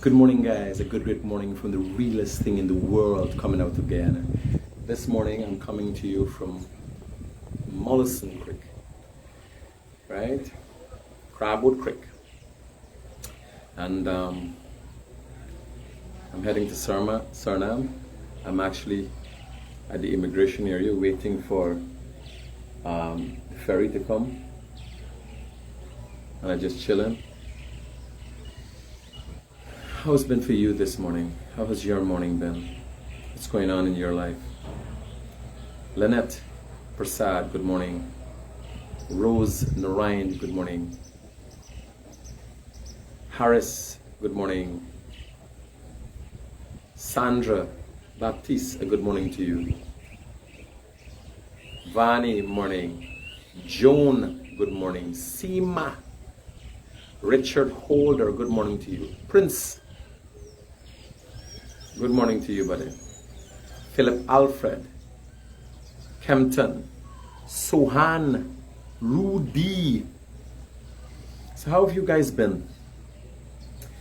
Good morning, guys. A great morning from the realest thing in the world coming out of Guyana. This morning, I'm coming to you from Mollison Creek, right? Crabwood Creek. And I'm heading to Suriname. I'm actually at the immigration area waiting for the ferry to come. And I'm just chilling. How's it been for you this morning? How has your morning been? What's going on in your life? Lynette Prasad, good morning. Rose Narayan, good morning. Harris, good morning. Sandra Baptiste, a good morning to you. Vani, morning. Joan, good morning. Seema, Richard Holder, good morning to you. Prince, good morning to you, buddy. Philip Alfred, Kempton, Sohan, Rudy. So how have you guys been?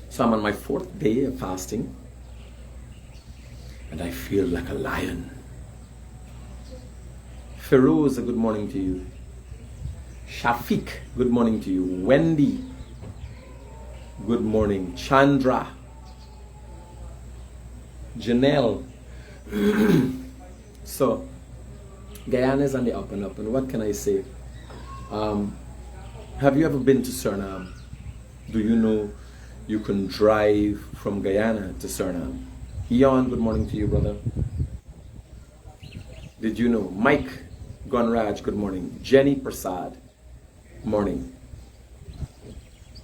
So I'm on my 4th day of fasting, and I feel like a lion. Feroz, a good morning to you. Shafiq, good morning to you. Wendy, good morning. Chandra, Janelle. So Guyana is on the up and up, and what can I say? Have you ever been to Suriname? Do you know you can drive from Guyana to Suriname? Eon, good morning to you, brother. Did you know? Mike Gunraj, good morning. Jenny Prasad, morning.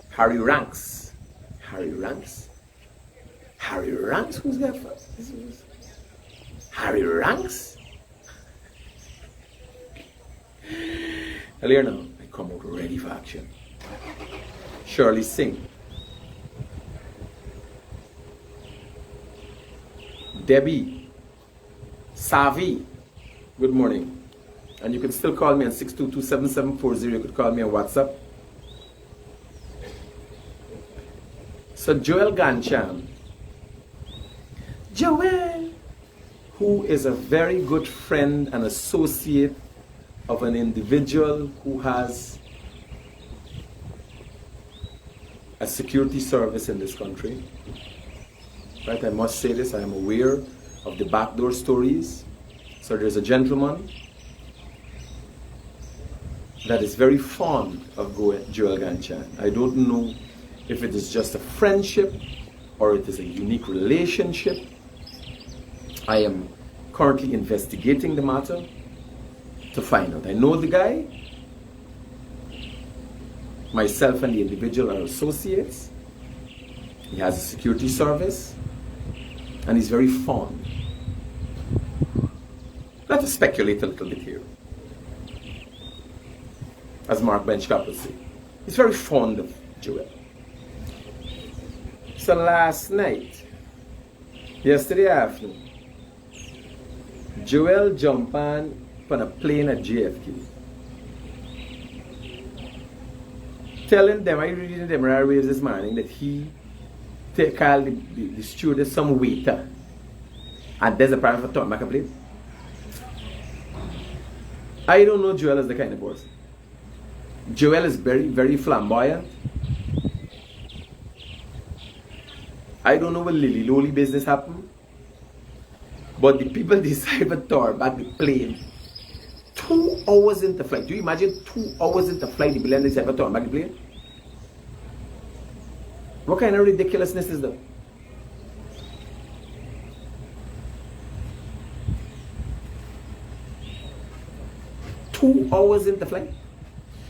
Harry Ranks. Harry Ranks? Harry Ranks? Who's that for? Harry Ranks? Earlier now, I come out ready for action. Shirley Singh. Debbie. Savi. Good morning. And you can still call me on 622-7740. You could call me on WhatsApp. So Joel Gancham. Joel, who is a very good friend and associate of an individual who has a security service in this country. Right, I must say this, I am aware of the backdoor stories. So there's a gentleman that is very fond of Joel Ganchan. I don't know if it is just a friendship or it is a unique relationship. I am currently investigating the matter to find out. I know the guy. Myself and the individual are associates. He has a security service and he's very fond. Let us speculate a little bit here. As Mark Benchcap would say. He's very fond of Joel. So yesterday afternoon, Joel jumped on a plane at JFK. Telling them, I reading them airwaves this morning that he called the stewardess some waiter. And there's a private for turn back a plane. I don't know Joel as the kind of person. Joel is very, very flamboyant. I don't know what Lily business happened. But the people decided to turn back the plane. 2 hours into flight. Do you imagine 2 hours into flight the plane decided to turn back the plane? What kind of ridiculousness is that? Two hours into flight.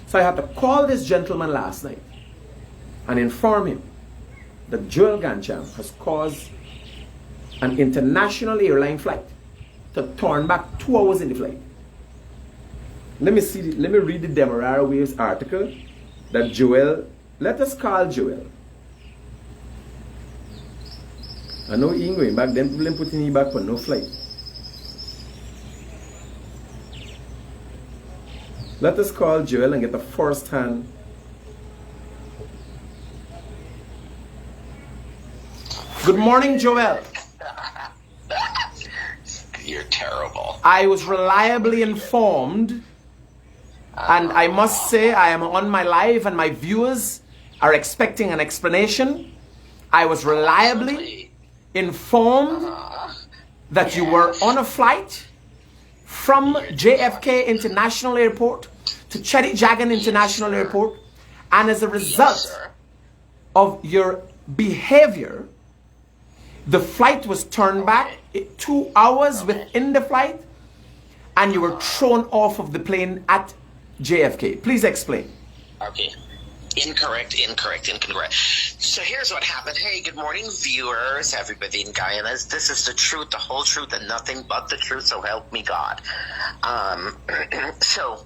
So I had to call this gentleman last night and inform him that Joel Gancham has caused an international airline flight to turn back 2 hours in the flight. Let me read the Demerara Waves article that Joel, let us call Joel. I know he ain't going back, then people ain't putting him back for no flight. Let us call Joel and get a first-hand Good morning, Joel. You're terrible. I was reliably informed, and I must say I am on my live and my viewers are expecting an explanation. I was reliably informed that you were on a flight from JFK International Airport to Chedijagan International Airport, and as a result of your behavior, the flight was turned back 2 hours within the flight, and you were thrown off of the plane at JFK. Please explain. Okay. Incorrect. So here's what happened. Hey, good morning, viewers, everybody in Guyana. This is the truth, the whole truth, and nothing but the truth, so help me God. So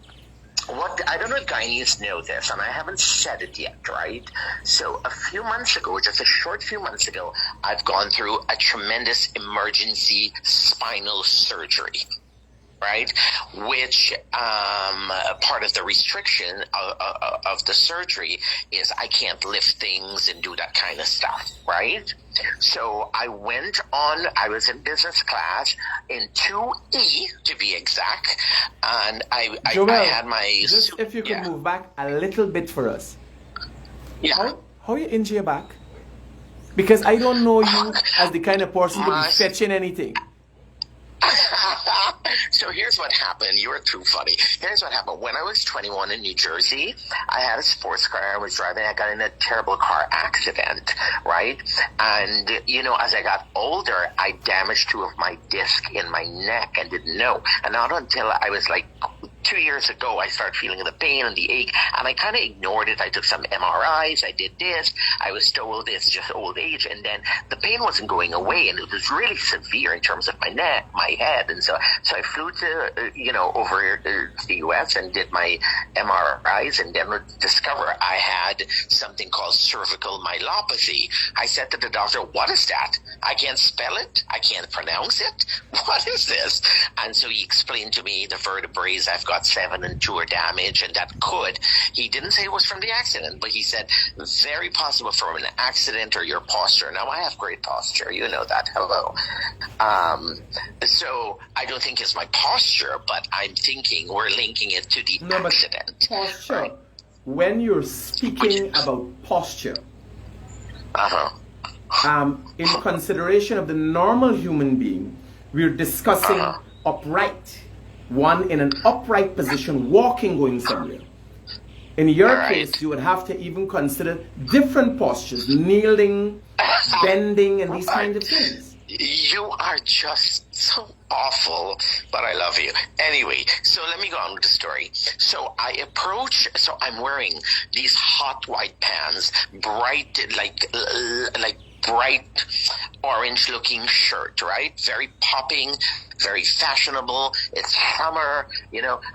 what, I don't know if Guyanese know this, and I haven't said it yet, right? So a few months ago, just a short few months ago, I've gone through a tremendous emergency spinal surgery, right? Which part of the restriction of the surgery is I can't lift things and do that kind of stuff, right? So I was in business class in 2E to be exact, and I had my... Just if you could move back a little bit for us. Yeah. How you injure your back? Because I don't know you as the kind of person to be fetching anything. So here's what happened. You were too funny. Here's what happened. When I was 21 in New Jersey, I had a sports car I was driving. I got in a terrible car accident, right? And, as I got older, I damaged 2 of my discs in my neck and didn't know. And not until I was like 2 years ago, I started feeling the pain and the ache, and I kind of ignored it. I took some MRIs. I did this. I was told it's just old age, and then the pain wasn't going away, and it was really severe in terms of my neck, my head, and so I flew to over the U.S. and did my MRIs, and then would discover I had something called cervical myelopathy. I said to the doctor, "What is that? I can't spell it. I can't pronounce it. What is this?" And so he explained to me the vertebrae. I've got 7 and 2 are damaged, and that he didn't say it was from the accident, but he said very possible from an accident or your posture. Now I have great posture, you know that. Hello. So I don't think it's my posture, but I'm thinking we're linking it to the accident. Posture. Right? When you're speaking about posture, in consideration of the normal human being, we're discussing upright. One in an upright position, walking, going somewhere. In your case, you would have to even consider different postures, kneeling, bending, and these kinds of things. You are just so awful, but I love you. Anyway, so let me go on with the story. So I'm wearing these hot white pants, bright, like bright orange looking shirt, right? Very popping, very fashionable. It's summer,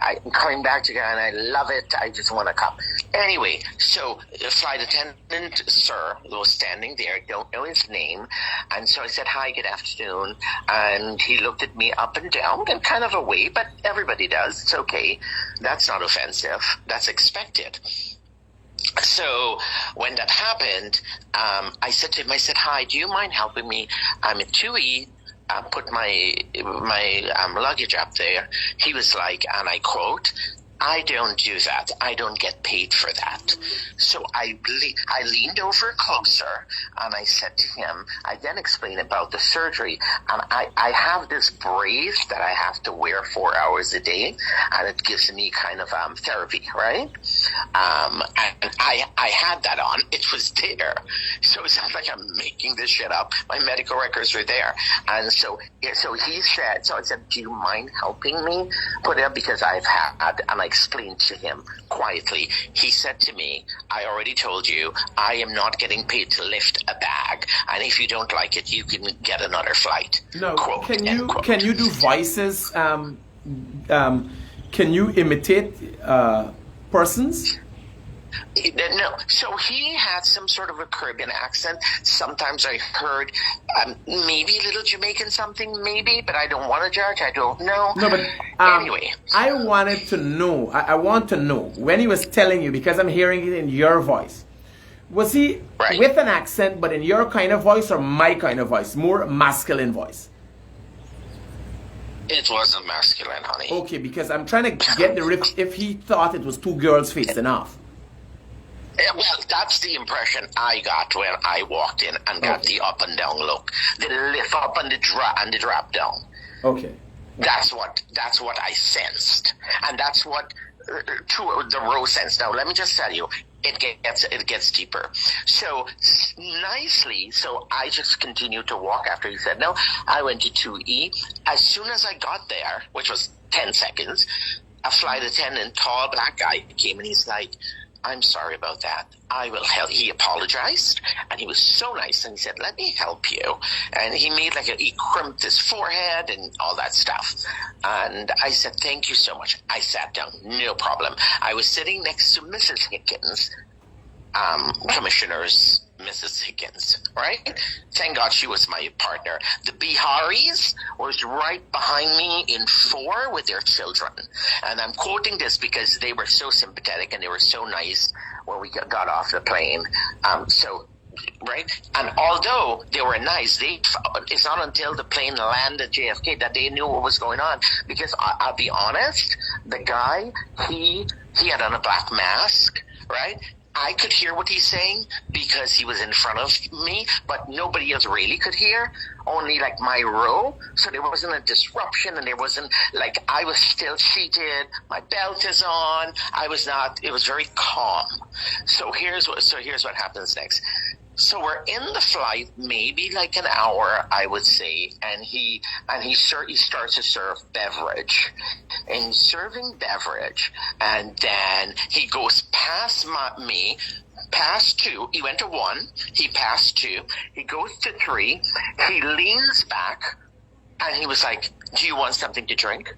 I'm coming back to Guyana. I love it. I just want to come. Anyway, so the flight attendant, sir, was standing there. I don't know his name. And so I said, "Hi, good afternoon." And he looked at me up and down and kind of away, but everybody does. It's okay. That's not offensive. That's expected. So when that happened, I said to him, "Hi, do you mind helping me? I'm at 2E. Put my luggage up there." He was like, and I quote, "I don't do that. I don't get paid for that." So I leaned over closer and I said to him, I then explained about the surgery, and I have this brace that I have to wear 4 hours a day, and it gives me kind of therapy, right? And I had that on. It was there. So it sounds like I'm making this shit up. My medical records were there. And so he said, so I said, "Do you mind helping me put it up?" Because I've had, and I explained to him quietly. He said to me, "I already told you, I am not getting paid to lift a bag, and if you don't like it, you can get another flight." No, can you do voices? Can you imitate persons? No, so he had some sort of a Caribbean accent. Sometimes I heard maybe a little Jamaican something, maybe, but I don't want to judge. I don't know. No, but anyway, I wanted to know. I want to know when he was telling you, because I'm hearing it in your voice. Was he Right. with an accent, but in your kind of voice or my kind of voice? More masculine voice? It wasn't masculine, honey. Okay, because I'm trying to get the riff if he thought it was two girls facing off. Well, that's the impression I got when I walked in and got Okay. the up and down look, the lift up and the drop down. Okay. That's what I sensed, and that's what the row sensed. Now, let me just tell you, it gets deeper. So nicely, so I just continued to walk after he said no. I went to 2E. As soon as I got there, which was 10 seconds, a flight attendant, tall black guy, came and he's like, I'm sorry about that. I will help. He apologized, and he was so nice, and he said, let me help you. And he made he crimped his forehead and all that stuff. And I said, thank you so much. I sat down, no problem. I was sitting next to Mrs. Higgins, Commissioner's Mrs. Higgins, right? Thank God she was my partner. The Biharis was right behind me in 4 with their children. And I'm quoting this because they were so sympathetic and they were so nice when we got off the plane. Right? And although they were nice, it's not until the plane landed JFK that they knew what was going on. Because I'll be honest, the guy, he had on a black mask, right? I could hear what he's saying because he was in front of me, but nobody else really could hear, only like my row. So there wasn't a disruption, and there wasn't I was still seated, my belt is on, it was very calm. So here's what happens next. So we're in the flight, maybe like an hour, I would say, and he starts to serve beverage, and he's serving beverage, and then he goes past me, past 2. He went to 1, he passed 2, he goes to 3, he leans back, and he was like, "Do you want something to drink?"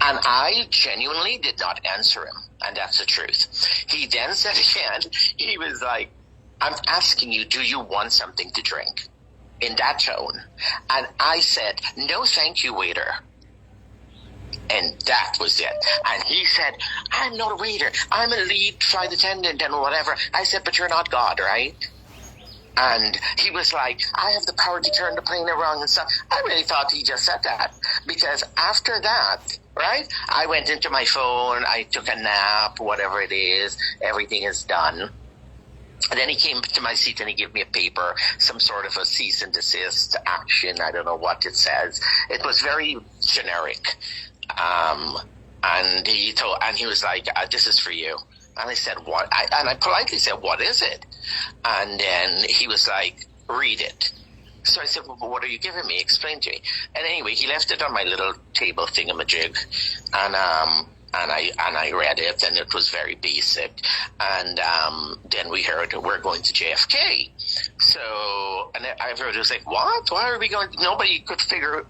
And I genuinely did not answer him. And that's the truth. He then said again, he was like, "I'm asking you, do you want something to drink?" In that tone. And I said, "No, thank you, waiter." And that was it. And he said, "I'm not a waiter. I'm a lead flight attendant and whatever." I said, "But you're not God, right?" And he was like, "I have the power to turn the plane around and stuff." I really thought he just said that. Because after that, right, I went into my phone, I took a nap, whatever it is, everything is done. And then he came to my seat and he gave me a paper, some sort of a cease and desist action. I don't know what it says. It was very generic. And he was like, "This is for you." And I said, "What?" And I politely said, "What is it?" And then he was like, "Read it." So I said, "Well, what are you giving me? Explain to me." And anyway, he left it on my little table thingamajig. And I read it, and it was very basic. And then we heard, "We're going to JFK." So, and everybody was like, "What? Why are we going?" Nobody could figure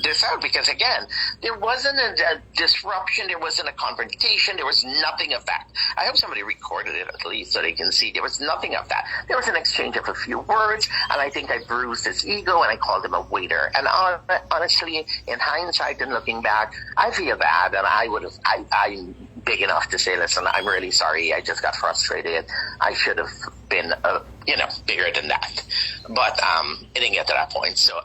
this out because, again, there wasn't a disruption, there wasn't a confrontation, there was nothing of that. I hope somebody recorded it at least so they can see. There was nothing of that. There was an exchange of a few words, and I think I bruised his ego, and I called him a waiter. And honestly, in hindsight and looking back, I feel bad, and I'm big enough to say, "Listen, I'm really sorry. I just got frustrated. I should have been, bigger than that." But it didn't get to that point. So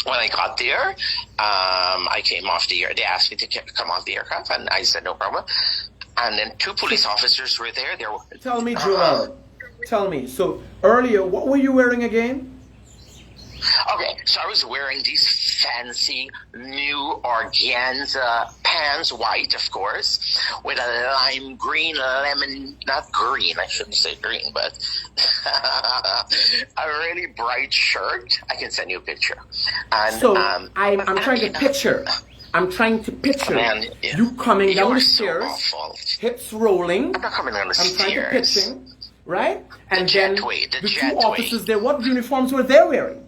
when I got there, I came off the air. They asked me to come off the aircraft, and I said no problem. And then 2 police officers were there. Tell me, Joel. Tell me. So earlier, what were you wearing again? Okay, so I was wearing these fancy new organza pants, white, of course, with a lime green, not green, I shouldn't say green, but a really bright shirt. I can send you a picture. And, so I'm trying to picture. Man, you coming down the so stairs, awful. hips rolling. I'm not coming down the I'm trying to stairs. picture, right? And The then jetway, the the 2 jetway. officers there, what uniforms were they wearing?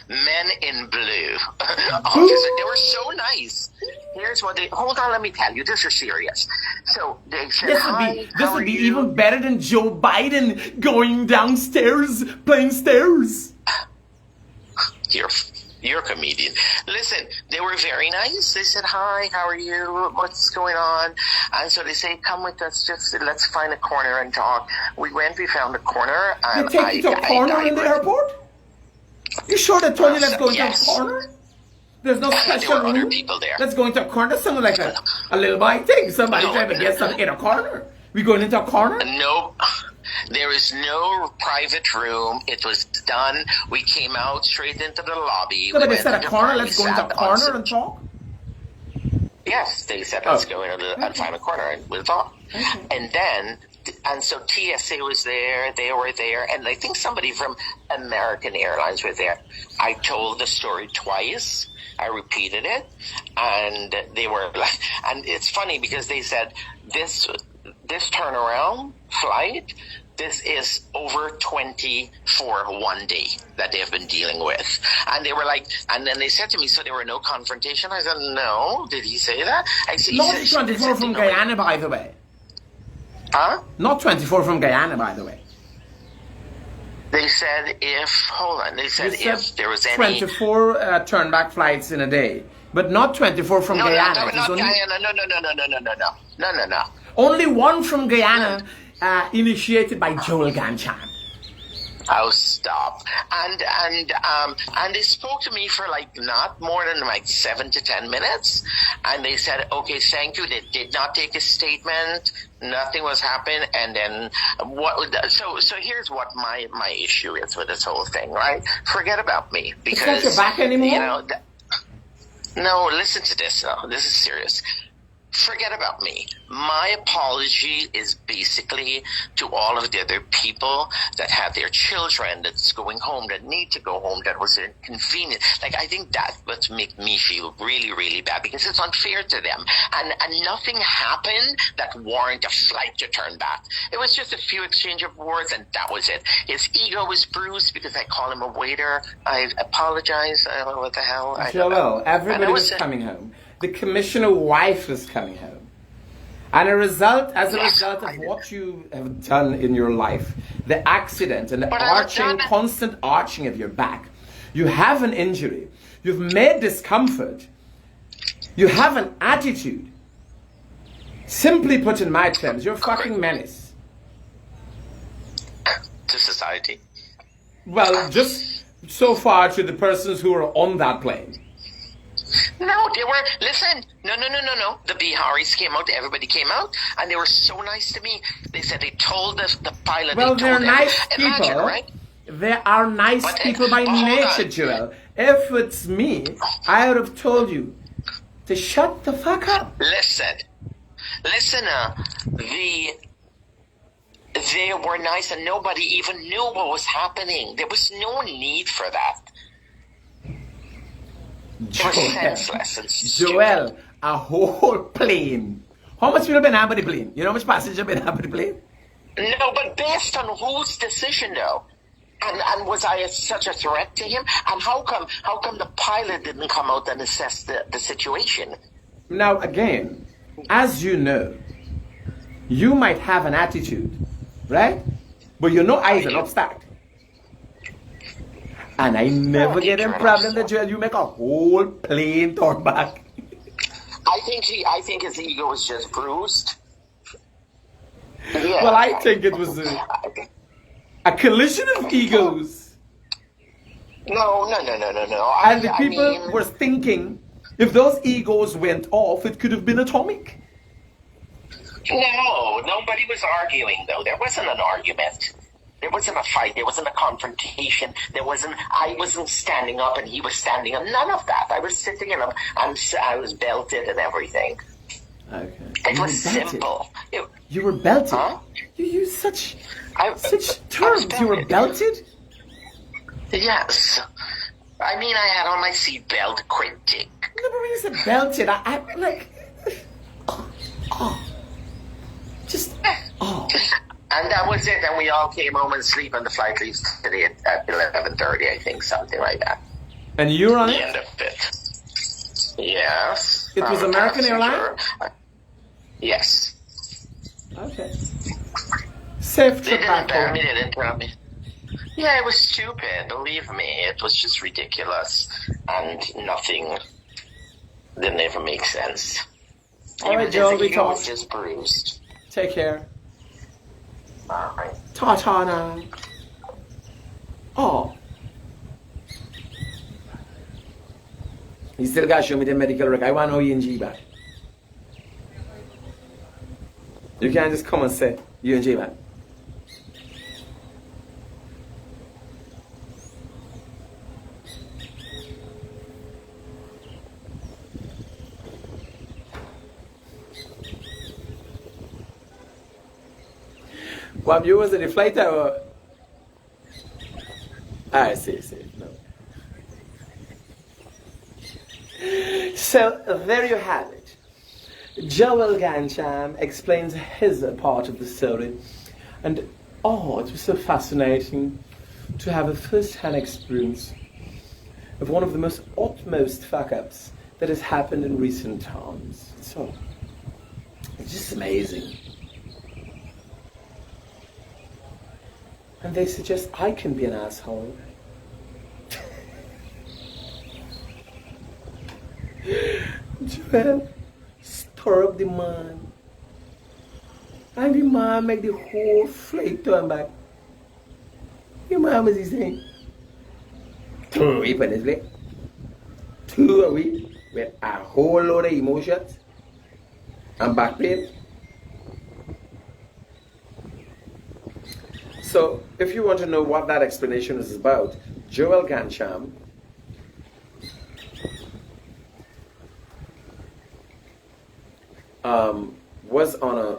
Men in blue. Officers, they were so nice. Here's what hold on, let me tell you, this is serious. So they said, This would be even better than Joe Biden going downstairs, playing stairs. You're a comedian. Listen, they were very nice. They said, hi, how are you? What's going on? And so they say, come with us. Let's find a corner and talk. We found a corner. And They take you to a corner in the airport? You sure they told you let's go into a corner? There's no special there were other room? people there. Let's go into a corner. That sounded like a little boy thing. Somebody trying to get something in a corner. We going into a corner? No. There is no private room. It was done. We came out straight into the lobby. No, but they said a corner. Let's go into a corner and talk? Yes, they said let's go in and find a corner and we'll talk. Okay. And so TSA was there, they were there, and I think somebody from American Airlines was there. I told the story twice. I repeated it, and they were like, and it's funny because they said this turnaround flight, this is over 20 for one day that they have been dealing with. And they were like, and then they said to me, so there were no confrontation? I said, no. Did he say that? I said, not 24 from Guyana, by the way. Huh? Not 24 from Guyana, by the way. They said if there was any 24 turn-back flights in a day, but not 24 from Guyana. No, only... Guyana. No. Only one from Guyana, initiated by Joel Gancham. Oh, stop! And they spoke to me for like not more than like 7 to 10 minutes, and they said, "Okay, thank you." They did not take a statement. Nothing was happening. And then what? So here's what my issue is with this whole thing, right? Forget about me because it's not your back anymore. You know. No, listen to this. No, this is serious. Forget about me. My apology is basically to all of the other people that have their children that's going home, that need to go home, that was inconvenient. Like, I think that's what makes me feel really, really bad because it's unfair to them. And nothing happened that warranted a flight to turn back. It was just a few exchange of words and that was it. His ego was bruised because I call him a waiter. I apologize. I don't know what the hell. Joel, everybody was coming home. The commissioner wife was coming home. And as a result of what you have done in your life, the accident and the constant arching of your back, you have an injury, you've made discomfort, you have an attitude. Simply put in my terms, you're a fucking menace. To society. Well, just so far to the persons who are on that plane. No, they were, listen, no. The Biharis came out, everybody came out, and they were so nice to me. They said they told the pilot. Well, they're nice people. Imagine, right? They are nice people by nature, Joel. If it's me, I would have told you to shut the fuck up. Listen, they were nice and nobody even knew what was happening. There was no need for that. Joel, a whole plane. How much people been on the plane? You know how much passengers been on the plane? No, but based on whose decision though? And was I such a threat to him? And how come the pilot didn't come out and assess the situation? Now again, as you know, you might have an attitude, right? But you know I's an upstart. And I never get in problem that you make a whole plane turn back. I think his ego was just bruised. Yeah. Well, I think it was a collision of egos. No. And the people were thinking if those egos went off, it could have been atomic. No, nobody was arguing though. There wasn't an argument. There wasn't a fight. There wasn't a confrontation. I wasn't standing up and he was standing up. None of that. I was sitting and I was belted and everything. Okay. It was simple. You were belted? Huh? You use such terms. You were belted? Yes. I mean, I had on my seatbelt, Critic. No, but when you said belted, I'm like... And that was it. And we all came home and sleep, and the flight leaves today at 11:30, I think, something like that. And you were on the it? End of it. Yes. It was American Airlines? Yes. Okay. Safe trip back home. They didn't tell me. Yeah, it was stupid. Believe me, it was just ridiculous, and nothing didn't even make sense. All right, Joel, we Even talk. was just bruised. Take care. All right. Ta-ta now. Oh. You still got to show me the medical record. I want to know UNG back. You can't just come and say UNG back. What you was in the flight or? I see. No. So there you have it. Joel Gancham explains his part of the story, and it was so fascinating to have a first-hand experience of one of the most utmost fuck-ups that has happened in recent times. So it's just amazing. And they suggest I can be an asshole. Joel, stir up the man. And the man make the whole flight turn back. The man was saying, 2 weeks on his leg. 2 weeks with a whole load of emotions and back pain. So, if you want to know what that explanation is about, Joel Gancham was on a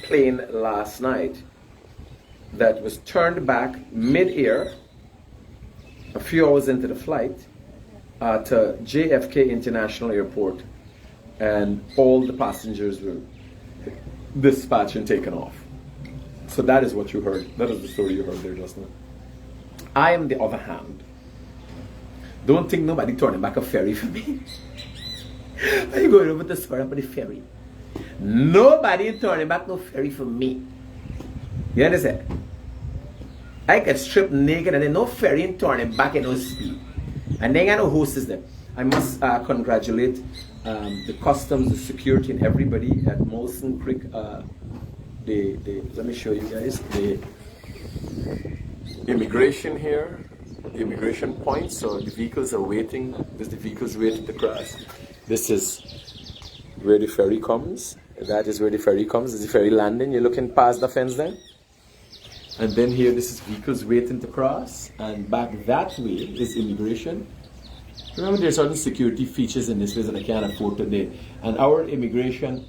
plane last night that was turned back mid-air a few hours into the flight to JFK International Airport, and all the passengers were dispatched and taken off. So that is what you heard. That is the story you heard there just now. I, on the other hand, don't think nobody turning back a ferry for me. Are you going over to Suriname for the ferry? Nobody turning back no ferry for me. You understand? I get stripped naked and then no ferry and turning back in no speed. And then I know hostess them. I must congratulate the customs, the security, and everybody at Molson Creek. Let me show you guys the immigration here, the immigration point. So the vehicles are waiting. There's the vehicles waiting to cross. This is where the ferry comes. That is where the ferry comes. This is the ferry landing. You're looking past the fence there. And then here, this is vehicles waiting to cross. And back that way is immigration. Remember, there are certain security features in this place that I can't afford today. And our immigration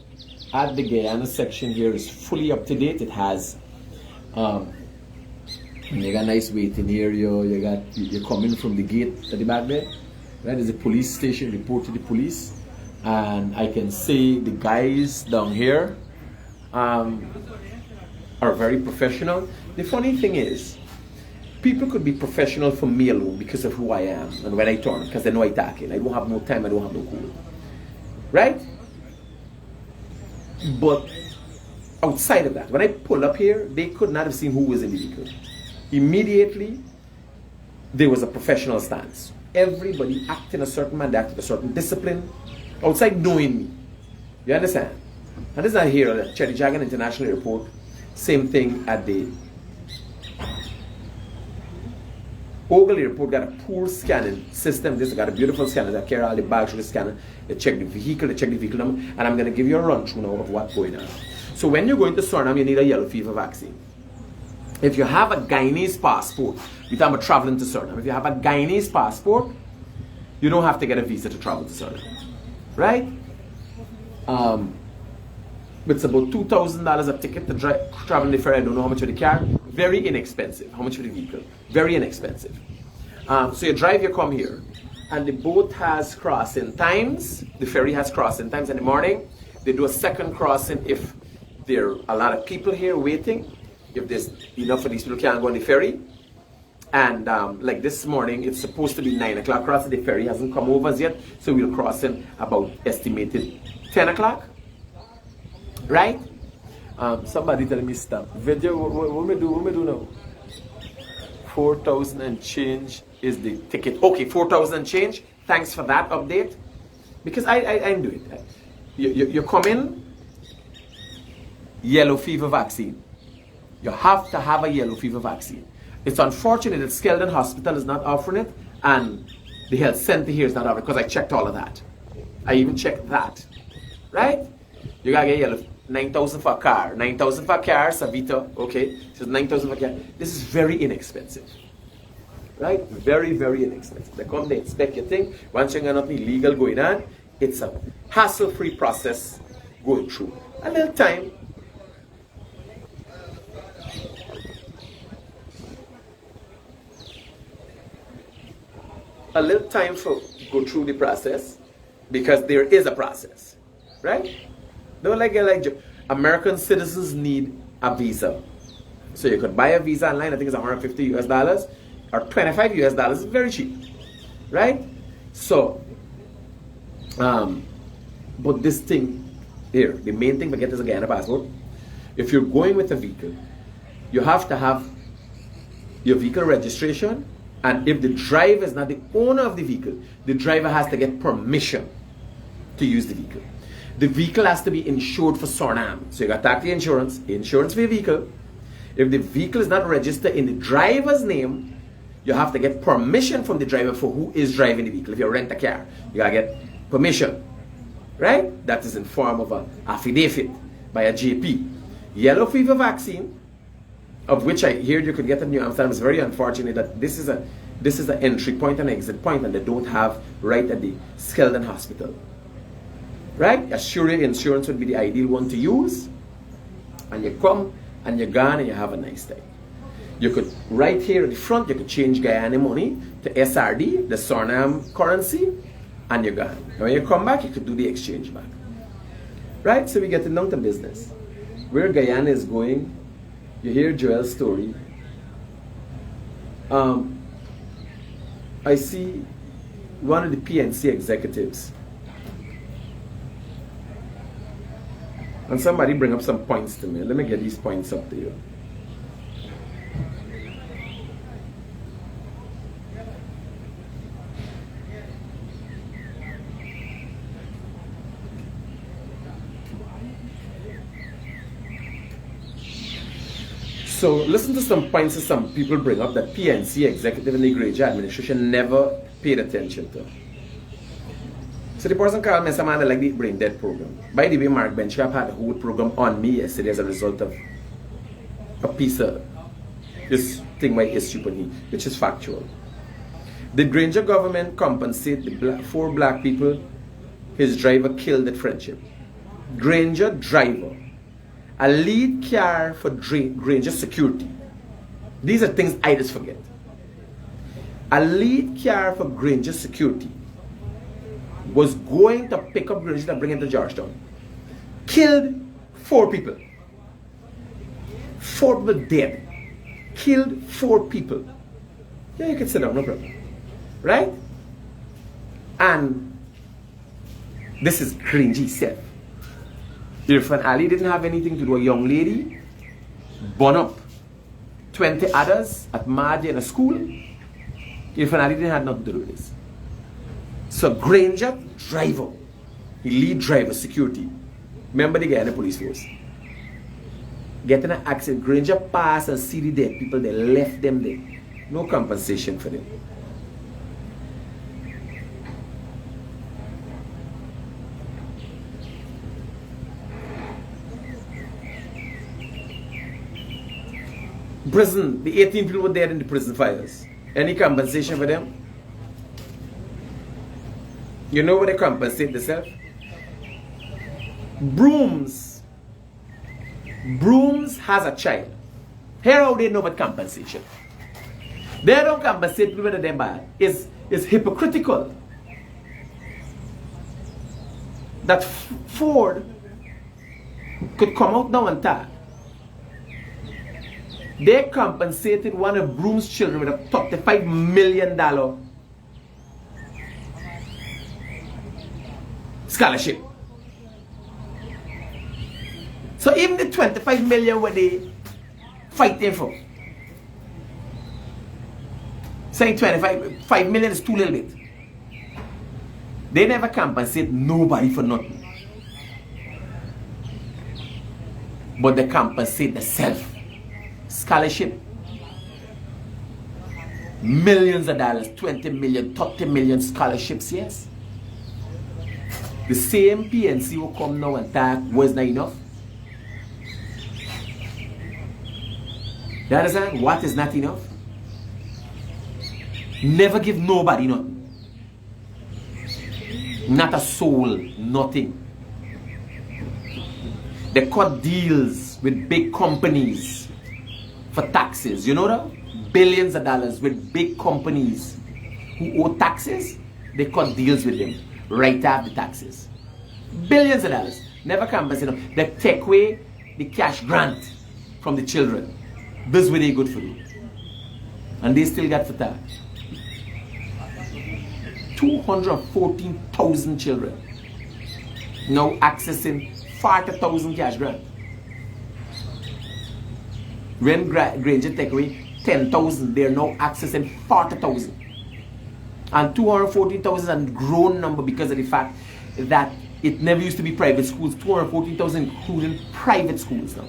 at the Guyana section here is fully up to date. It has, you got a nice waiting area. You're coming from the gate at the back there. That is a police station. Report to the police. And I can say the guys down here are very professional. The funny thing is, people could be professional for me alone because of who I am and when I turn, because they know I talking. I don't have no time, I don't have no cool. Right? But outside of that, when I pull up here, they could not have seen who was in the vehicle. Immediately, there was a professional stance. Everybody acting a certain man, they acted a certain discipline, outside knowing me. You understand? And this is not here at Cherry Jagan International Airport. Same thing at the Ogle Airport. Got a pool scanning system. This got a beautiful scanner that carry all the bags through the scanner. They check the vehicle, they check the vehicle number, and I'm going to give you a run through now of what's going on. So when you're going to Suriname, you need a yellow fever vaccine. If you have a Guyanese passport, you're talking about traveling to Suriname. If you have a Guyanese passport, you don't have to get a visa to travel to Suriname. Right? It's about $2,000 a ticket to travel the ferry. I don't know how much for the car. Very inexpensive. How much for the vehicle? Very inexpensive. So you drive, you come here. And the boat has crossing times. The ferry has crossing times in the morning. They do a second crossing if there are a lot of people here waiting. If there's enough of these people can't go on the ferry. And like this morning, it's supposed to be 9 o'clock crossing. The ferry hasn't come over as yet. So we'll cross in about estimated 10 o'clock. Right? Somebody telling me stop. Video, what me do now? 4,000 and change is the ticket. Okay, 4,000 and change. Thanks for that update. Because I do it. You come in, yellow fever vaccine. You have to have a yellow fever vaccine. It's unfortunate that Skeldon Hospital is not offering it, and the health center here is not offering it, because I checked all of that. I even checked that. Right? You gotta get yellow. 9,000 for a car. 9,000 for a car, Savita. Okay? So 9,000 for a car. This is very inexpensive. Right? Very, very inexpensive. They come, they inspect your thing. Once you got nothing illegal going on, it's a hassle-free process going through. A little time. A little time for go through the process, because there is a process. Right? Don't like American citizens need a visa. So you could buy a visa online, I think it's $150 US or $25 US. It's very cheap. Right? So, but this thing here, the main thing to get is a Guyana passport. If you're going with a vehicle, you have to have your vehicle registration, and if the driver is not the owner of the vehicle, the driver has to get permission to use the vehicle. The vehicle has to be insured for Suriname. So you got taxi insurance for your vehicle. If the vehicle is not registered in the driver's name, you have to get permission from the driver for who is driving the vehicle. If you rent a car, you gotta get permission. Right? That is in form of an affidavit by a JP. Yellow fever vaccine, of which I hear you could get in New Amsterdam. It's very unfortunate that this is an entry point and exit point, and they don't have right at the Skeldon Hospital. Right? Assure insurance would be the ideal one to use. And you come and you're gone and you have a nice time. You could, right here at the front, you could change Guyana money to SRD, the Suriname currency, and you're gone. And when you come back, you could do the exchange back. Right? So we get down to business. Where Guyana is going, you hear Joel's story. I see one of the PNC executives, and somebody bring up some points to me. Let me get these points up to you. So listen to some points that some people bring up that PNC executive and the Granger administration never paid attention to. So the person called me, someone like the brain dead program. By the way, Mark Benchcap had a whole program on me yesterday as a result of a piece of this thing by history, which is factual. The Granger government compensate the 4 black people his driver killed at Friendship. Granger driver, a lead car for Granger security. These are things I just forget. A lead car for Granger security was going to pick up Granger and bring him to Georgetown. Killed 4 people. 4 people dead. Killed 4 people. Yeah, you can sit down, no problem. Right? And this is Granger self. Irfan Ali didn't have anything to do. A young lady born up 20 others at Mardi in a school. Irfan Ali didn't have nothing to do with this. So Granger, driver, he lead driver, security. Remember the guy in the police force. Getting an accident, Granger passed and see the dead people, they left them there. No compensation for them. Prison, the 18 people were dead in the prison fires. Any compensation for them? You know what they compensate themselves? Brooms. Brooms has a child. Here how they know about compensation. They don't compensate people that they bad. It's hypocritical that Ford could come out now and talk. They compensated one of Broom's children with a $35 million scholarship. So even the $25 million were they fighting for, Saying 5 million is too little bit. They never compensate nobody for nothing. But they compensate themselves. Scholarship. Millions of dollars, 20 million, 30 million scholarships, yes. The same PNC will come now and talk was not enough. You understand? What is not enough? Never give nobody nothing. Not a soul, nothing. They cut deals with big companies for taxes. You know that? Billions of dollars with big companies who owe taxes. They cut deals with them. Right off the taxes. Billions of dollars. Never compensate. They take away the cash grant from the children. This is really good for you. And they still got for tax. 214,000 children now accessing 40,000 cash grant. When Granger take away 10,000, they're now accessing 40,000. And 214,000 is a grown number because of the fact that it never used to be private schools. 214,000 including private schools now.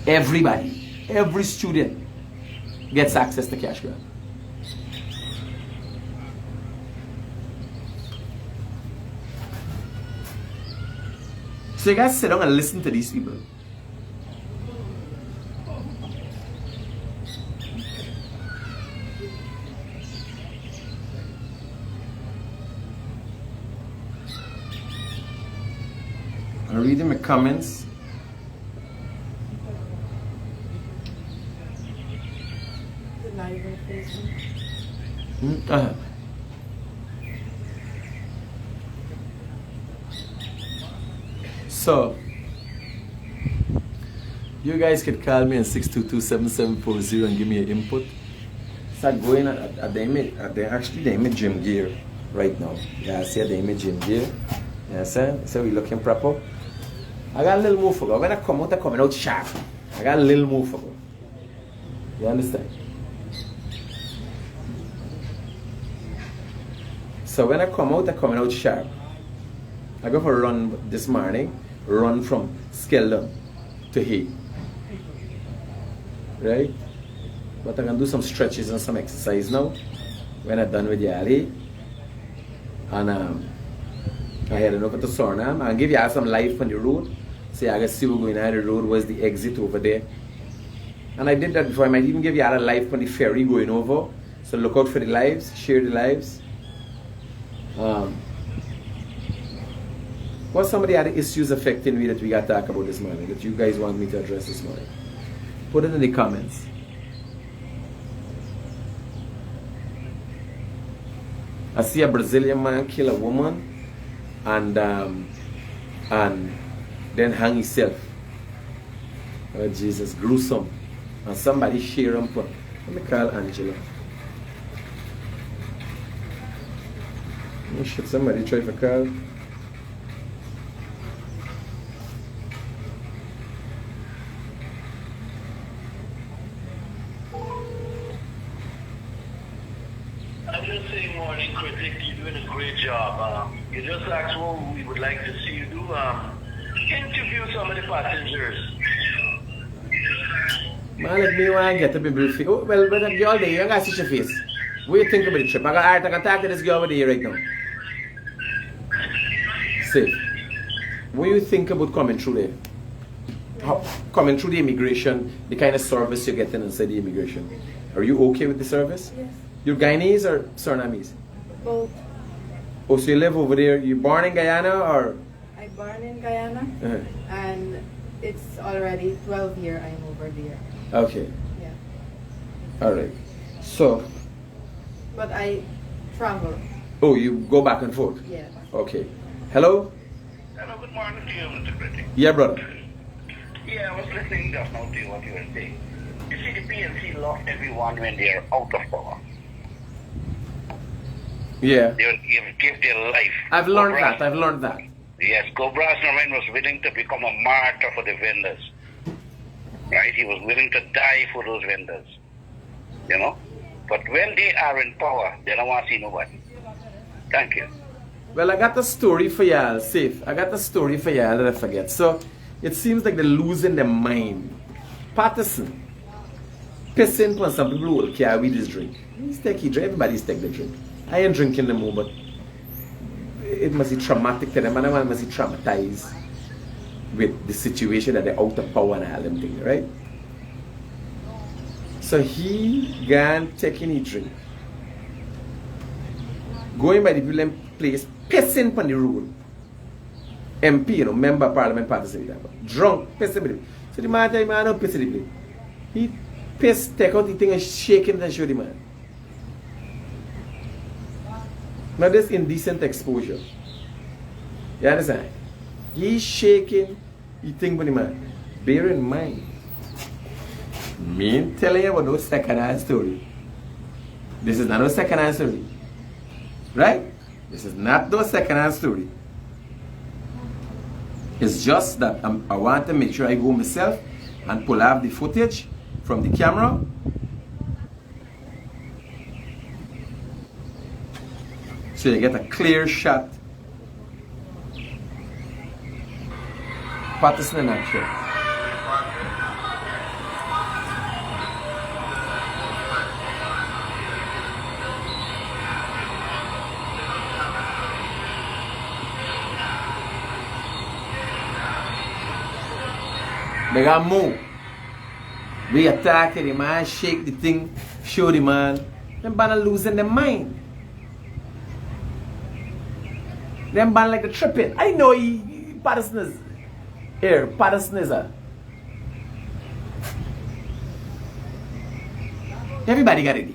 Everybody, every student gets access to cash grant. So you guys sit down and listen to these people. I'm reading my comments. Live on Facebook. So, you guys could call me on 622-7740 and give me an input. Start going at the image, the image gym gear right now. Yeah, I see the image gym gear. Yeah, so we looking proper. I got a little move for go. When I come out, I'm coming out sharp. I got a little move for go. You understand? So when I come out, I'm coming out sharp. I go for a run this morning. Run from Skeldon to Hay. Right? But I'm going to do some stretches and some exercise now. When I'm done with the alley. And I head over to Suriname. I'll give you all some life on the road. So I can see we're going on the road. Where's the exit over there? And I did that before. I might even give you all a life on the ferry going over. So look out for the lives. Share the lives. What's some of the other issues affecting me that we got to talk about this morning, that you guys want me to address this morning? Put it in the comments. I see a Brazilian man kill a woman and then hang himself. Oh Jesus, gruesome. And somebody share him. Let me call Angela. Should somebody try for call? I'm just saying, morning, Critic, you're doing a great job. You just asked what we would like to see you do. Interview some of the passengers. Man, let me want to get a people face. Oh, well, but the girl there, you got to see your face. What do you think about the trip? I can talk to this girl over there right now. Say, what do you think about coming through there? Coming through the immigration, the kind of service you're getting inside the immigration. Are you okay with the service? Yes. You're Guyanese or Surinamese? Both. Oh, so you live over there. You born in Guyana or? I born in Guyana, and it's already 12 years I'm over there. Okay. Yeah. Alright. So. But I travel. Oh, you go back and forth? Yeah. Okay. Hello? Hello, good morning to you, Mr. Critic. Yeah, brother. Yeah, I was listening just now to what you were saying. You see, the PNC lost everyone when they're out of power. Yeah. They will give their life. I've learned that. Yes, Cobras Norman was willing to become a martyr for the vendors. right? He was willing to die for those vendors, you know. But when they are in power, they don't want to see nobody. Thank you. Well, I got a story for y'all, safe. I got a story for y'all that I forget. So, it seems like they're losing their mind. Patterson, pissing on some people who will carry this drink. He's taking drink, everybody's taking the drink. I ain't drinking no more, but it must be traumatic to them, and I must be traumatized with the situation that they're out of power and all them things, right? So he gone taking a drink, going by the people place, pissing on the road. MP, you know, member of parliament Patterson, drunk, pissing. So the man tell him, I don't piss the place. He pissed, take out the thing and shaking and show the man. Now this indecent exposure. You understand? He's shaking, he think for the man. Bear in mind, me ain't telling you about no second-hand story. This is not no second-hand story. Right? This is not no second-hand story. It's just that I want to make sure I go myself and pull out the footage from the camera. So you get a clear shot. Patterson in action. They got move. We attack the man, shake the thing, show the man. Them man are losing their mind. Them man like the tripping. I know Patterson is here. Patterson is a. Everybody got a day.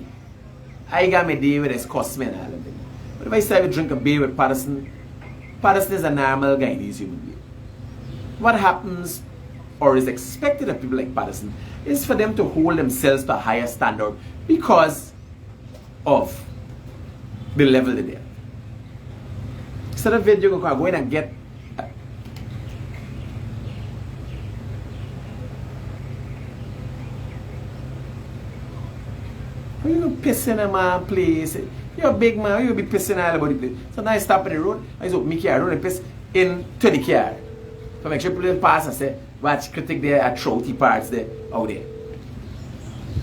I got my day with his cost and all of it. But if I say I would drink a beer with Patterson, Patterson is a normal guy. He's human being. What happens or is expected of people like Patterson is for them to hold themselves to a higher standard because of the level they're there. So the video go in and get you know pissing a man place. You're a big man, you'll be pissing all about the place. So now I stop on the road, I just open my car, road and piss into the car. So make sure people pass and say, watch Critic there at throaty parts there out there.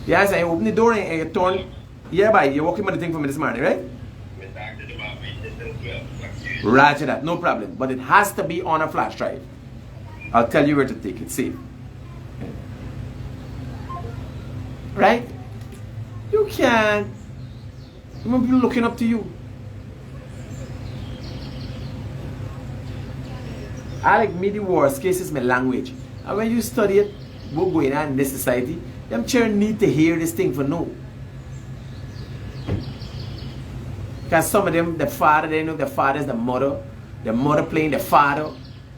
Yes, I open the door and you turn. Yeah, bye. You're walking on the thing for me this morning, right? Roger that, no problem. But it has to be on a flash drive. I'll tell you where to take it. See. Right? You can't. People looking up to you. I like me the worst case is my language. And when you study it, what going on in this society, them children need to hear this thing for no. Because some of them, the father, they know the father is the mother playing the father.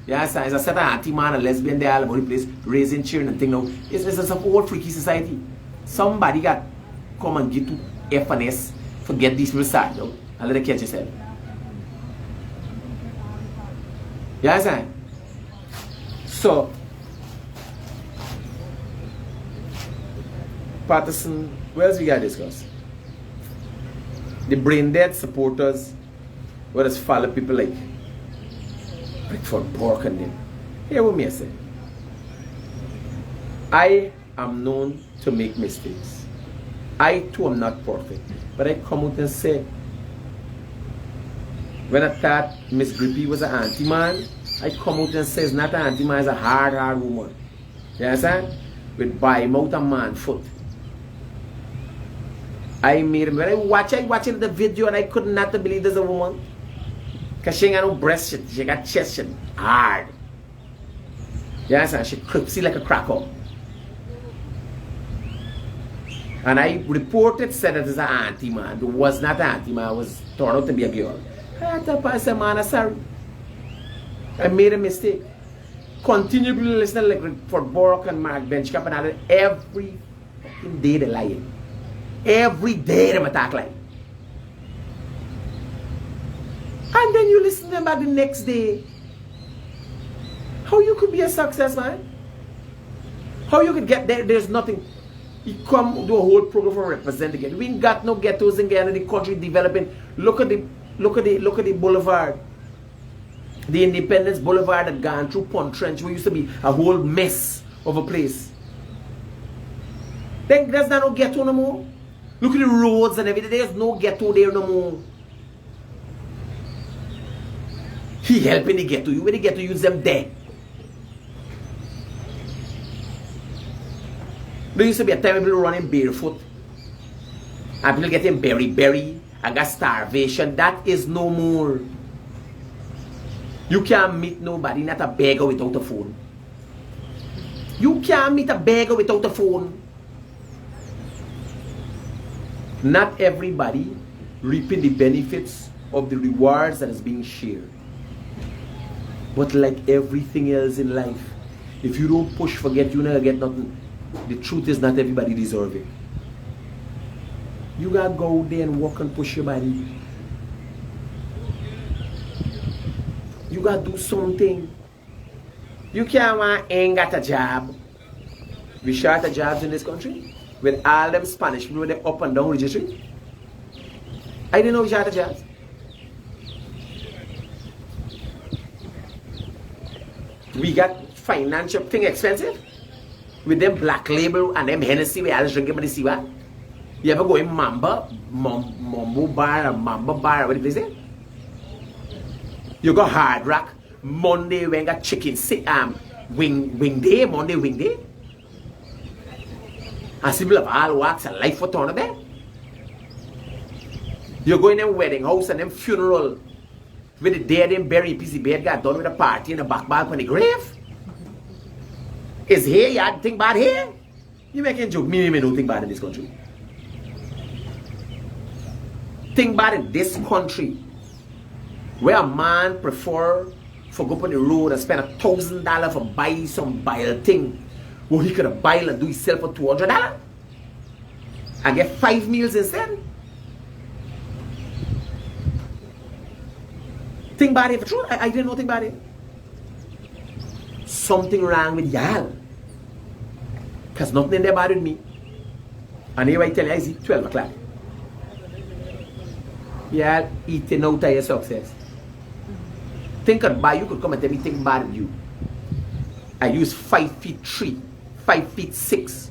You understand? It's a certain anti-man, a lesbian, they all about the place, raising children and thing now. It's a whole freaky society. Somebody got come and get to F and S, forget these people start though, and let it catch yourself. You understand? So, Patterson, where else we got to discuss? The brain dead supporters, what does follow people like Pickford, Bork and them. Hear what me say. I am known to make mistakes. I too am not perfect. But I come out and say, when I thought Miss Grippy was an anti-man, I come out and say it's not an anti-man, it's a hard woman. You understand? With by mouth and man foot. I made him, when I watching the video and I could not believe there's a woman. Because she ain't got no breast shit, she got chest shit, hard. You understand? She crispy like a cracker. And I reported, said that it's an anti-man. It was not an anti-man, it was turned out to be a girl. I thought, I said, man, I'm sorry. I made a mistake. Continue to listen like for Bork and Mark Benchcap and all every fucking day they're lying. Every day they attack like. And then you listen to them back the next day. How you could be a success, man? How you could get there? There's nothing. You come do a whole program for representing it. We ain't got no ghettos in Guyana. The country developing. Look at the boulevard. The Independence Boulevard that gone through Pontrench, where used to be a whole mess of a place. Then there's not no ghetto no more. Look at the roads and everything. There's no ghetto there no more. He helping the ghetto. You where the ghetto use them there. There used to be a time people running barefoot. And people getting berry. I got starvation. That is no more. You can't meet nobody, not a beggar without a phone. You can't meet a beggar without a phone. Not everybody reaping the benefits of the rewards that is being shared. But like everything else in life, if you don't push, forget, you never get nothing. The truth is not everybody deserves it. You gotta go there and walk and push your body. You gotta do something. You can't want ain't got a job. We short of jobs in this country with all them Spanish people with them up and down registry. I didn't know we short of jobs. We got financial thing expensive. With them black label and them Hennessy we always drinking, but you see what? You ever go in Mambo bar or Mamba bar, what do they say? You go Hard Rock, Monday when got chicken wing day, Monday wing day. And people of all walks and life for turn there. You go in them wedding house and them funeral with the dead and buried piece of bed got done with a party in the back bar on the grave. Is here, you think bad here? You making joke, me don't think bad in this country. Think bad in this country where a man prefer for go on the road and spend $1,000 for buy some bile thing where he could have buy and do himself for $200 and get 5 meals instead. Think bad if it's true. I didn't know think bad it. Something wrong with y'all. Because nothing in there bothered me. And here I tell you, I see 12 o'clock. Y'all eating out of your success. Think about you could come and tell me think bad of you. I use 5'3", 5'6",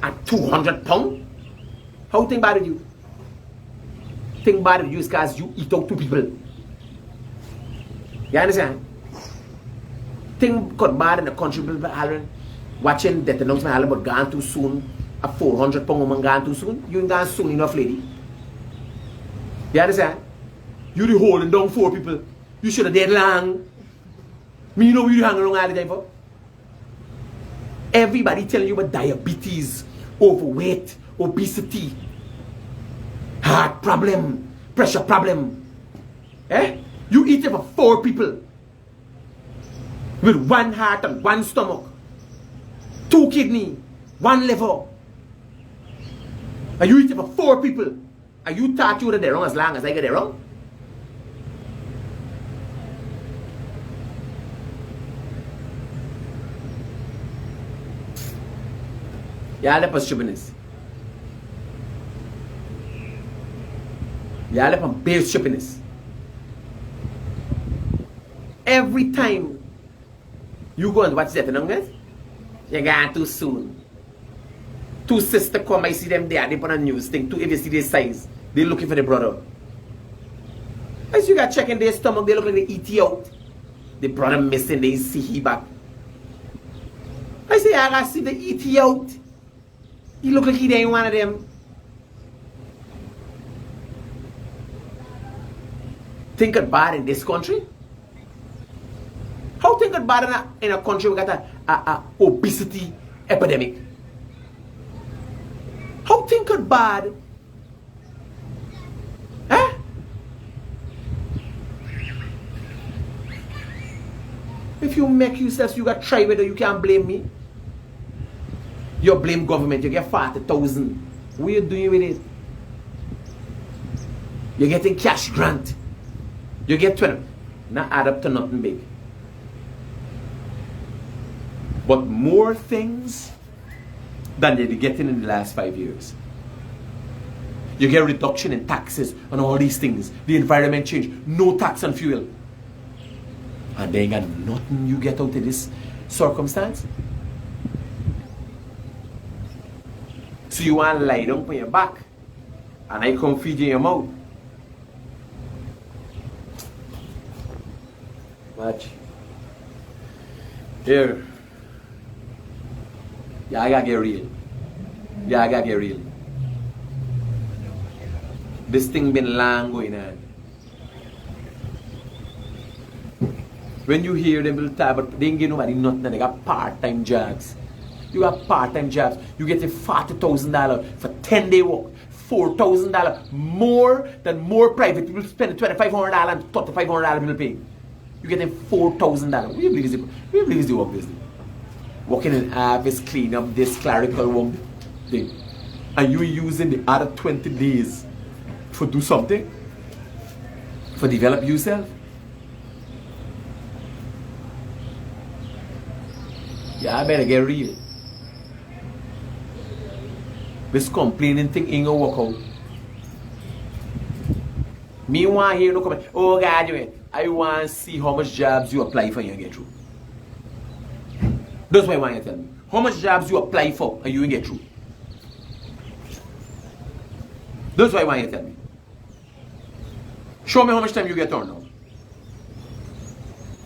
and 200 pounds. How think bad of you? Think bad of you is because you eat out 2 people. You understand? Think got bad in the country, people hollering, watching that announcement hollering about gone too soon, a 400-pound woman gone too soon. You ain't gone soon enough, lady. You understand? You the holding down 4 people. You should have dead long. Me you know you hang around all the time for. Everybody telling you about diabetes, overweight, obesity, heart problem, pressure problem. Eh? You eat it for 4 people. With 1 heart and 1 stomach, 2 kidney, 1 liver. And you eat it for 4 people. And you thought you were there wrong as long as I get it wrong? Y'all up on stupidness. Y'all up on base stupidness. Every time you go and watch that, you gone too soon. 2 sisters come, I see them there, they put on news thing. 2, if you see their size, they looking for the brother. As you got checking their stomach, they look like they eat you out. The brother missing, they see he back. I say, I gotta see the eat you out. He look like he ain't one of them. Think about in this country? How think about in a country we got a obesity epidemic? How think about? Eh? If you make yourself, you got try whether you can't blame me. You blame government, you get 40,000. What are you doing with it? You're getting cash grant. You get 20. Not add up to nothing big. But more things than they're getting in the last 5 years. You get a reduction in taxes on all these things. The environment change. No tax on fuel. And they ain't got nothing you get out of this circumstance. So you want to lie down on your back and I come feed you in your mouth. Watch. Here. Yeah, I gotta get real. Yeah, I gotta get real. This thing been long going on. When you hear them little talk, but they ain't give nobody nothing, they got part-time jobs. You got part-time jobs. You get $40,000 for 10-day work. $4,000 more than more private people spend $2,500 and $3,500 people pay. You getting $4,000. What do you believe is the work this day? Working in office, clean up this clerical work thing. And you using the other 20 days for do something? For develop yourself? Yeah, I better get real. This complaining thing ain't gonna work out. Me want hear no comment. Oh God, I want to see how much jobs you apply for and you get through. That's what I want you to tell me. How much jobs you apply for and you get through. That's what I want you to tell me. Show me how much time you get on now.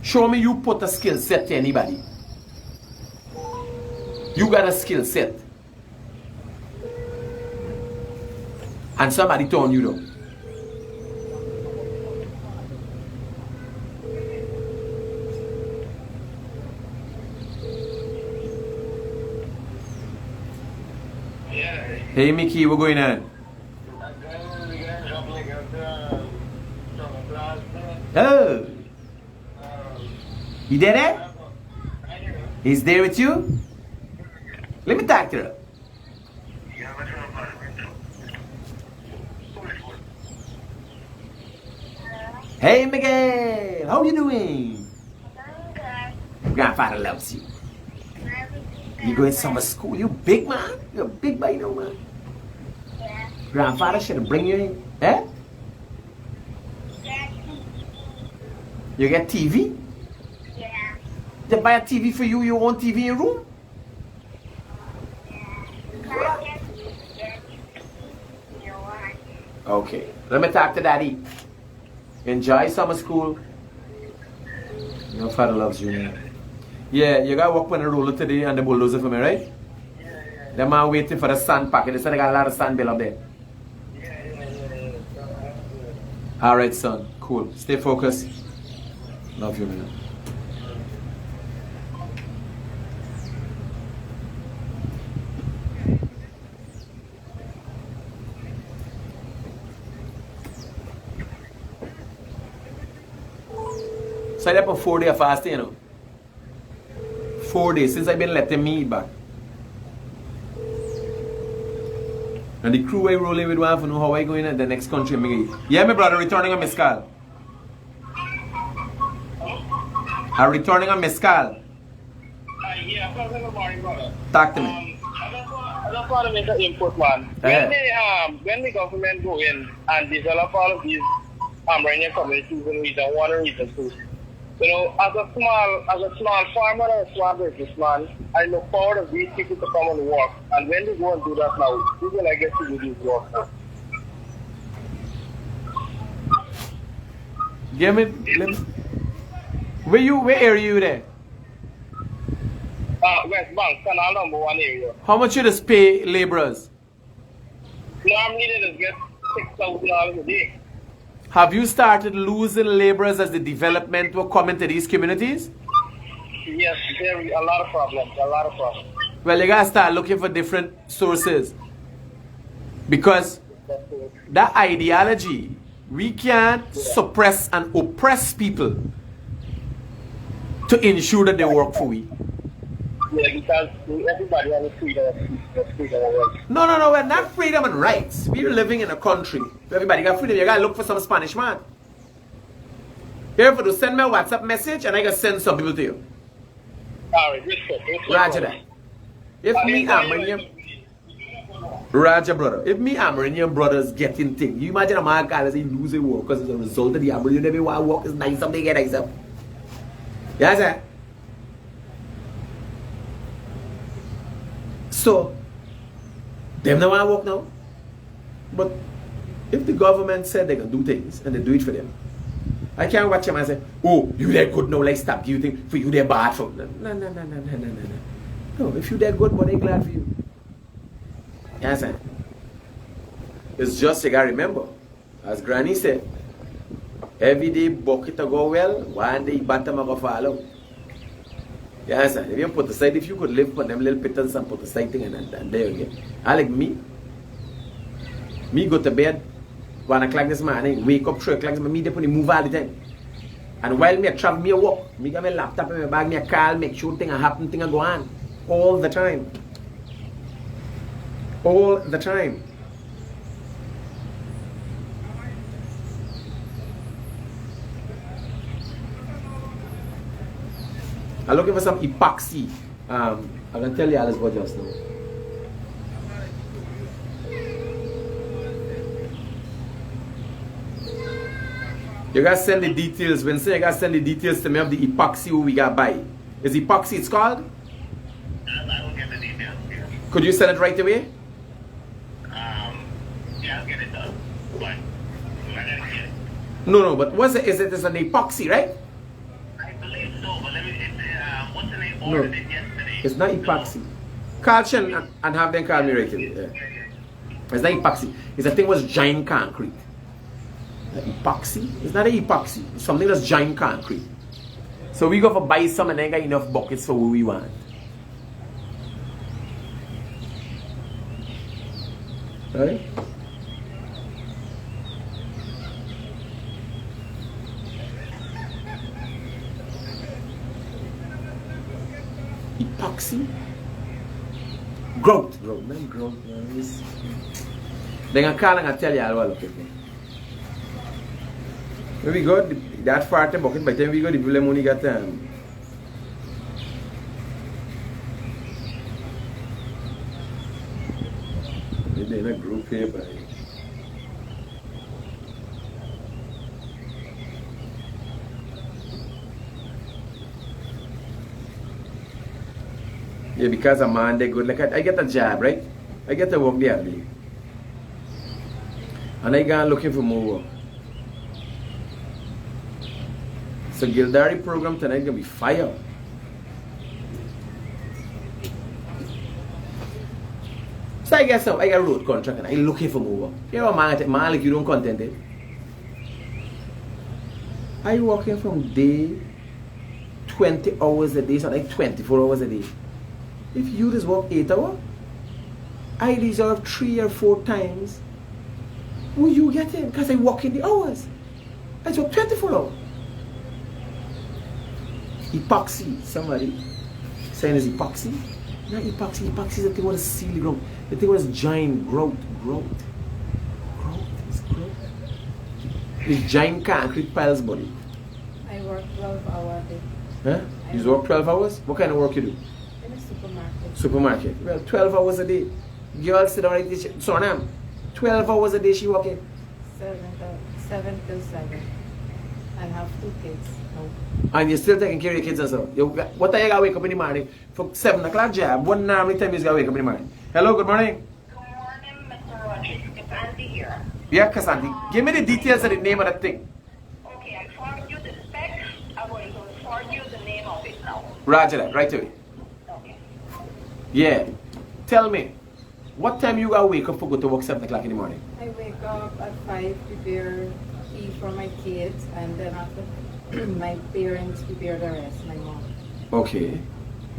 Show me you put a skill set to anybody. You got a skill set. And somebody turn you down. Hey Mickey, what's going on? Oh, you did it? He's there with you? Let me talk to her. Hey Miguel, how you doing? Grandfather loves you. You going to summer school? You big man? You're a big boy now, man. Yeah. Grandfather should bring you in. Eh? You get TV? Yeah. They buy a TV for you, your own TV in your room? Okay, let me talk to daddy. Enjoy summer school. Your father loves you, man. Yeah, you gotta work on the roller today and the bulldozer for me, right? Yeah. Them man waiting for the sand packet. They said they got a lot of sand bill up there. Alright, son. Cool. Stay focused. Love you, man. So I up 4 days fasting, you know. 4 days since I've been letting me eat back. And the crew I rolling with want to know how I going in the next country. Yeah, my brother, returning a mezcal. I'm returning a mezcal. Yeah, good morning, brother. Talk to me. I just want to make an input, man. When the government go in and develop all of these Iranian communities in region 1 and region 2, you know, as a small farmer or a small businessman, I look forward to these people to come and work. And when they go and do that now, who will I get to do this work now? Give me. Where area you there? West Bank, Canal number 1 area. How much you just pay laborers? Normally they just get $6,000 a day. Have you started losing laborers as the development will come into these communities? Yes, there are a lot of problems. Well, you gotta start looking for different sources. Because that ideology, we can't suppress and oppress people to ensure that they work for we. Yeah, because everybody has freedom of work. No, we're not freedom and rights. We're living in a country where everybody got freedom. You gotta look for some Spanish man. Here for to send me a WhatsApp message and I can send some people to you. Alright, respect. Roger that. If me, I'm bringing you. Roger, brother. If me Amerindian brothers getting things, you imagine a man can say lose a work because as a result of the Amerindian, never want to work is nice, something get nicer. Yes, sir. So, them don't want to work now. But if the government said they can do things and they do it for them, I can't watch them and say, oh, you that good now, let's stop you think for you they're bad for. No. No, if you that good, but they glad for you. Yes, sir. It's just you gotta remember, as Granny said, every day bucket to go well, one day bottom go fall out. Yes, sir. If you put aside, if you could live for them little pittance and put aside thing and there you go. I like me go to bed 1 o'clock this morning, wake up 3 o'clock this morning, me they move all the time. And while me travel, me walk, me got my laptop in my bag, me call, make sure things happen, things go on. All the time. All the time. I'm looking for some epoxy. I'm gonna tell you all this about just now. You gotta send the details. When say you gotta send the details to me of the epoxy who we gotta buy. Is epoxy it's called? I will get the details here. Could you send it right away? Yeah, I'll get it done. But I gotta get it. No, but what's it? Is it an epoxy, right? I believe so, but let me. What's the name? No, Ordered it yesterday. it's not epoxy. Call Shen and have them call me right away. Yeah. It's not epoxy. It's a thing was giant concrete. Epoxy? It's not an epoxy. It's something that's giant concrete. So we go for buy some and then get enough buckets for what we want. Right? Epoxy? Growth. Growth. Then I call and I tell you all what look at me. When we got that far to bucket, by the time we got the people only got they're in a group here, but yeah, because a man they good. Like I get a job, right? I get to work the other day, and I go looking for more work. So Gildari program tonight gonna be fire. So I guess I got a road contract and I looking for more work. You know, man like you don't contented. I working from day 20 hours a day, so like 24 hours a day. If you just work 8 hours, I deserve 3 or 4 times what you getting because I work in the hours. I work 24 hours. Epoxy, somebody saying it's epoxy? Not epoxy, epoxy is the thing with a seal ground. The thing with giant growth. It's giant concrete piles, buddy. I work 12 hours a day. Huh? You work 12 hours? What kind of work you do? In a supermarket. Supermarket. Well, 12 hours a day. Girl sit down like this. Suriname. 12 hours a day she working. 7 till 7. And have 2 kids. No. And you're still taking care of your kids and stuff. What time you gotta wake up in the morning? For 7 o'clock job. What how many times you gotta wake up in the morning? Hello, good morning. Good morning, Mr. Rogers. It's Andy here. Yeah, Cassandra. Give me the details of the name of that thing. Okay, I forwarded you the specs. I'm going to forward you the name of it now. Roger that, right away. Okay. Yeah. Tell me, what time you gotta wake up for go to work 7 o'clock in the morning? I wake up at 5, prepare tea for my kids, and then after my parents prepare the rest, my mom. Okay.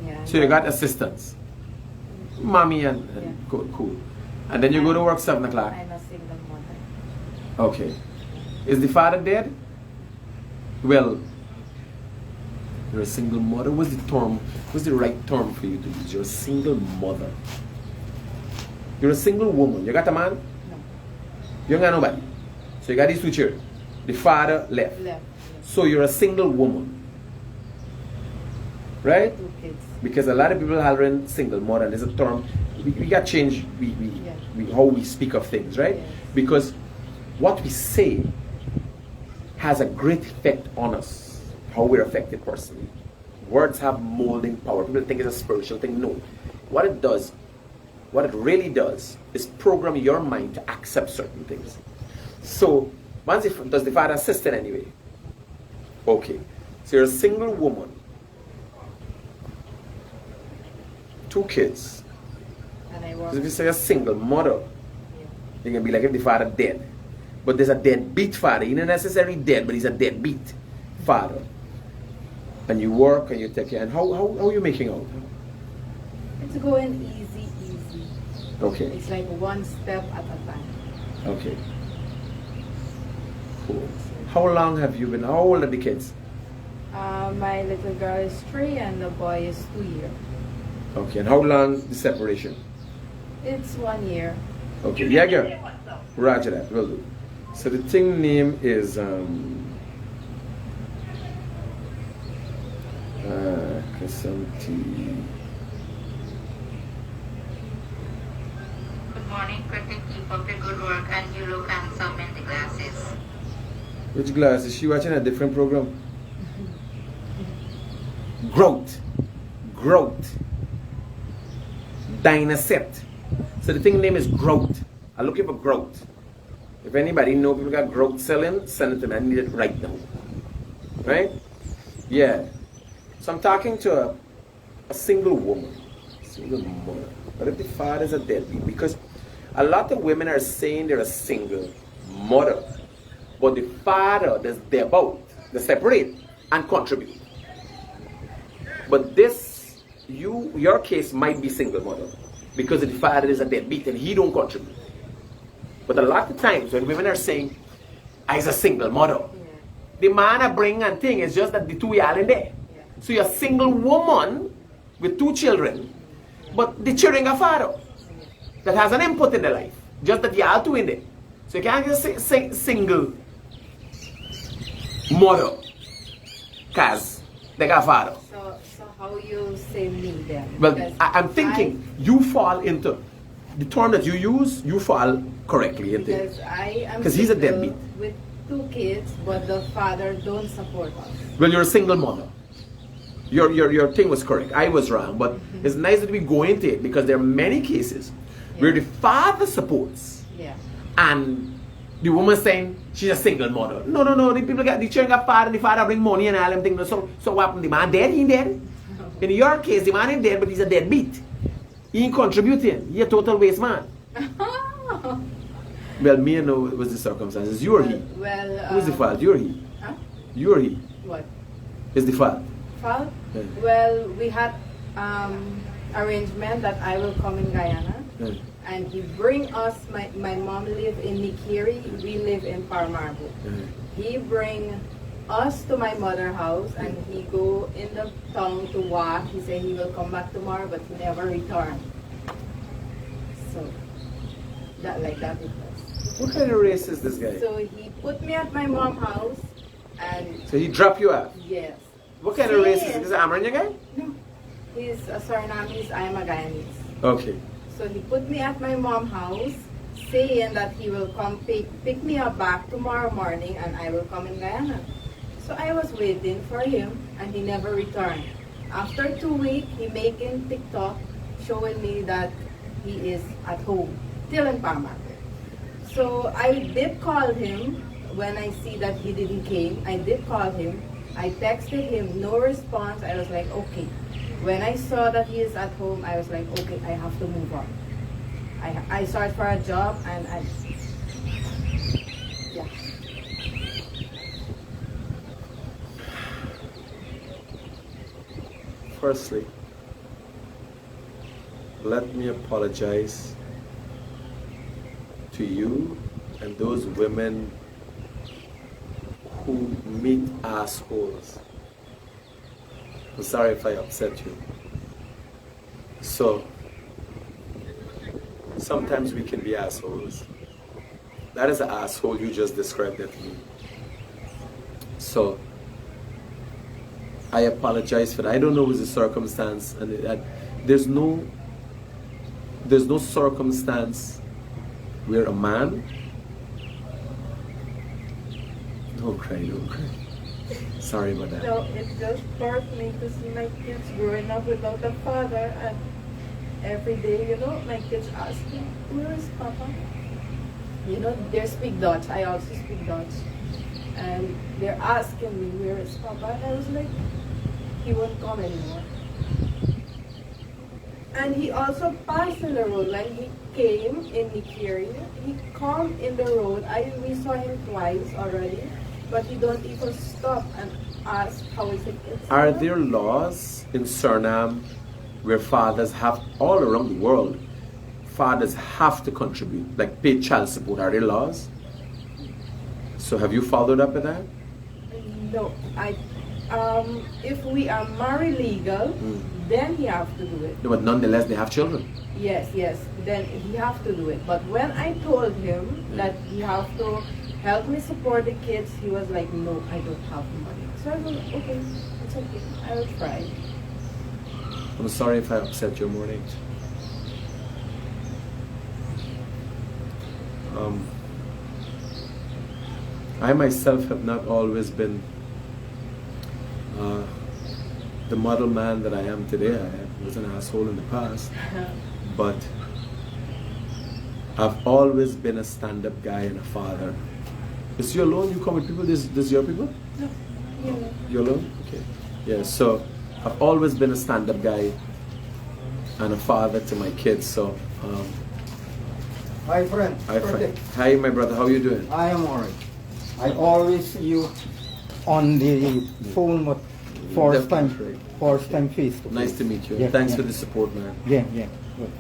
Yeah. So you got assistants. Mommy and Yeah. cool. And then you go to work 7 o'clock. I'm a single mother. Okay. Is the father dead? Well, you're a single mother. What's the term? What's the right term for you to use? You're a single mother. You're a single woman. You got a man? No. You don't got nobody. So you got these 2 children. The father left. Left. So you're a single woman. Right? 2 kids. Because a lot of people are single mother. There's a term. we got to change how we speak of things, right? Yes. Because what we say has a great effect on us, how we're affected personally. Words have molding power. People think it's a spiritual thing. No. What it really does is program your mind to accept certain things. So, does the father assist in any way? Okay. So you're a single woman, 2 kids. And I work. So if you say a single mother, you can be like if the father dead. But there's a deadbeat father. He's not necessarily dead, but he's a deadbeat father. And you work and you take care. And how are you making out? It's going easy. Okay. It's like one step at a time. Okay. Cool. How long have you been? How old are the kids? My little girl is 3 and the boy is 2 years. Okay. And how long the separation? It's 1 year. Okay. Yeah, girl. Roger that. Will do. So the thing name is Kasanti. Good morning, Critic. Keep up the good work, and you look handsome in the glasses. Which glass? Is she watching a different program? Growth. Dynasect. So the thing name is growth. I'm looking for growth. If anybody know people got growth selling, send it to me. I need it right now. Right? Yeah. So I'm talking to a single woman, single mother. But if the father is a deadbeat, because a lot of women are saying they're a single mother, but the father, they're both. They separate and contribute. But your case might be single mother, because the father is a deadbeat and he don't contribute. But a lot of times when women are saying, I's a single mother, the man I bring and thing is just that the two y'all in there. So you're a single woman with 2 children, but the children are father that has an input in their life. Just that y'all 2 in there. So you can't just say single mother, cause they got father. So how you say me then? Well, Because I'm thinking you fall into the term that you use. You fall correctly into it. Because I am Because he's a single deadbeat. with 2 kids, but the father don't support us. Well, you're a single mother. Your thing was correct. I was wrong, but it's nice that we go into it because there are many cases where the father supports, and the woman saying she's a single mother. No. The children got father, and the father bring money and all them things. So what happened? The man dead? He dead? In your case, the man ain't dead, but he's a deadbeat. He ain't contributing. He a total waste man. Well, me and know it was the circumstances. You or he? Well, Who's the fault? You or he? Huh? You or he? What? Is the fault? Fault? Yeah. Well, we had arrangement that I will come in Guyana, and he bring us. My mom live in Nikiri. We live in Paramaribo. He bring us to my mother house, and he go in the town to walk. He said he will come back tomorrow, but he never return. So that it was. What kind of race is this guy? So he put me at my mom's house, and So he dropped you off? yes. What kind of race is this? Is it Amranya guy? No, he's a Suriname. I am a Guyanese. Okay. So he put me at my mom's house, saying that he will come pick me up back tomorrow morning, and I will come in Guyana. So I was waiting for him, and he never returned. After 2 weeks, he making TikTok showing me that he is at home, still in Panama. So I did call him when I see that he didn't came. I did call him. I texted him, no response. I was like, okay. When I saw that he is at home, I was like, okay, I have to move on. I started for a job, and yeah. Firstly, let me apologize to you and those women who meet assholes. I'm sorry if I upset you. So, sometimes we can be assholes. That is an asshole you just described that to me. So, I apologize for that. I don't know what's the circumstance, and there's no there's no circumstance where a man. Don't cry, don't cry. Sorry about that. No, it just hurt me to see my kids growing up without a father, and every day, you know, my kids ask me, where is Papa? You know, they speak Dutch. I also speak Dutch. And they're asking me, where is Papa? And I was like, he won't come anymore. And he also passed in the road. When he came in Nikiri, he come in the road. We saw him twice already, but he don't even stop and ask how is it. Are there laws in Suriname where fathers have, all around the world, fathers have to contribute, like pay child support? Are there laws? So have you followed up with that? No, if we are married legal, then he have to do it. No, but nonetheless, they have children. Yes, then he have to do it. But when I told him that he have to help me support the kids, he was like, no, I don't have money. So I was okay, it's okay, I will try. I'm sorry if I upset your morning. I myself have not always been the model man that I am today. I was an asshole in the past, but I've always been a stand-up guy and a father. Is you alone? You come with people? This your people? No, yeah. You alone? Okay. Yeah, so I've always been a stand-up guy and a father to my kids, so Hi friend. hi friend. Hi my brother, how you doing? I am alright. I always see you on the phone, but first time face to face. Nice to meet you. Yeah, Thanks yeah. for the support, man. Yeah, good.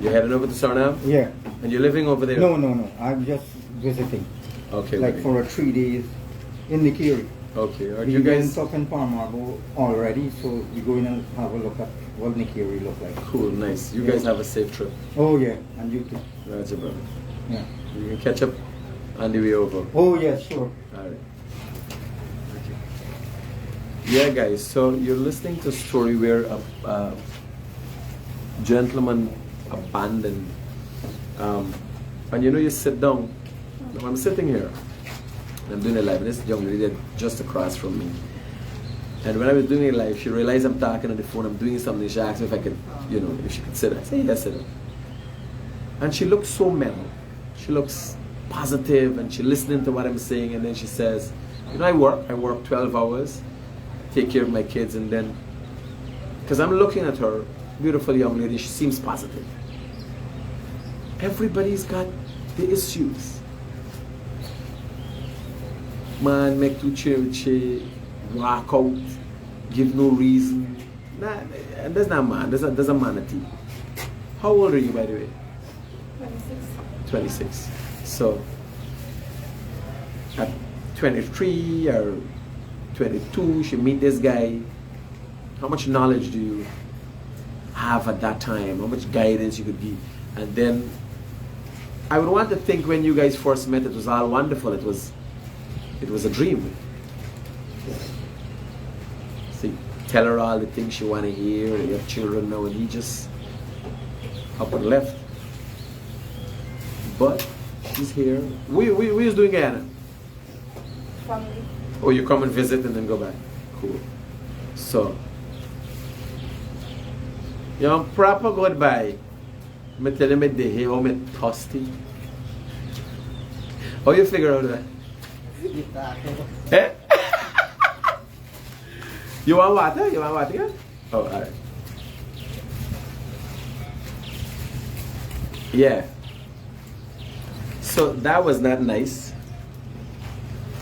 You're heading over to Suriname? Yeah. And you're living over there? No. I'm just visiting. Okay. Like okay. for 3 days in the Kiri. Okay. Are We you guys went up in Palmarbo already, so we're going to have a look at what Nikiri look like. cool? Nice. You Yeah. guys have a safe trip. Oh yeah, and you too. Roger, brother. Yeah. You can catch up on the way over. Oh yeah, sure. All right. Okay. Yeah, guys. So you're listening to a story where a gentleman abandoned. And you know, you sit down. Now I'm sitting here. And I'm doing a live. This young lady just across from me. And when I was doing a live, she realized I'm talking on the phone. I'm doing something. She asked me if I could, if she could sit. I said, yes, sit down. And she looks so mellow. She looks positive, and she's listening to what I'm saying. And then she says, I work 12 hours, take care of my kids, and then, because I'm looking at her, beautiful young lady, she seems positive. Everybody's got the issues. Man, make too churchy, walk out, give no reason. Nah, and there's not man, there's a manatee. How old are you, by the way? 26. So, at 23 or 22, she meet this guy. How much knowledge do you have at that time? How much guidance you could give? And then, I would want to think when you guys first met, it was all wonderful. It was a dream. See, tell her all the things she want to hear. You have children now, and he just up and left. But he's here. We was doing Guyana. Family. Oh, you come and visit and then go back. Cool. So, proper goodbye. Me tell him the here, how me thirsty. How you figure out that? Eh? You want water? You want water? Yeah? Oh, alright. Yeah. So that was not nice.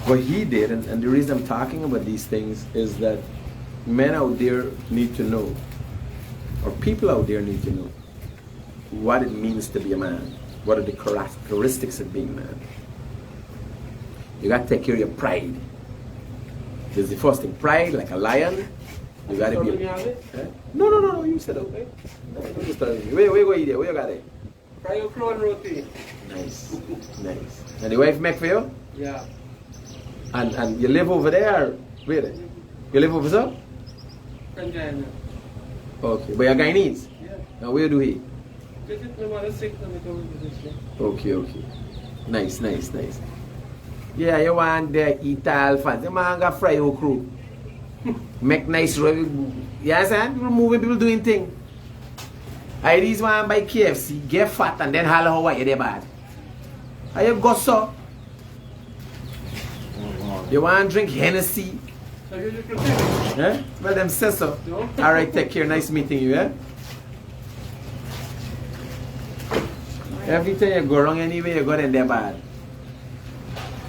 What he did, and the reason I'm talking about these things is that men out there need to know, or people out there need to know, what it means to be a man. What are the characteristics of being a man? You got to take care of your pride. This is the first thing. Pride, like a lion. You got to be. Eh? No. You said okay. Where you go there? Where you got it? Fry clone roti. Nice. And the wife make for you? Yeah. And you live over there? Where? You live over there? In Guyana. Okay. But you're Guyanese? Yeah. Now where do he? This is no matter sick, no matter this. Okay. Nice. Yeah, you want the Ital fans. The man got fry okra. Make nice roll. Yes, and moving people doing thing. I these one by KFC, get fat and then holler how you they bad. Are you go so? You want to drink Hennessy? So you just Critic? Eh? Well, them say so. No. Alright, take care. Nice meeting you, eh? Every time you go wrong anyway, you go in there bad.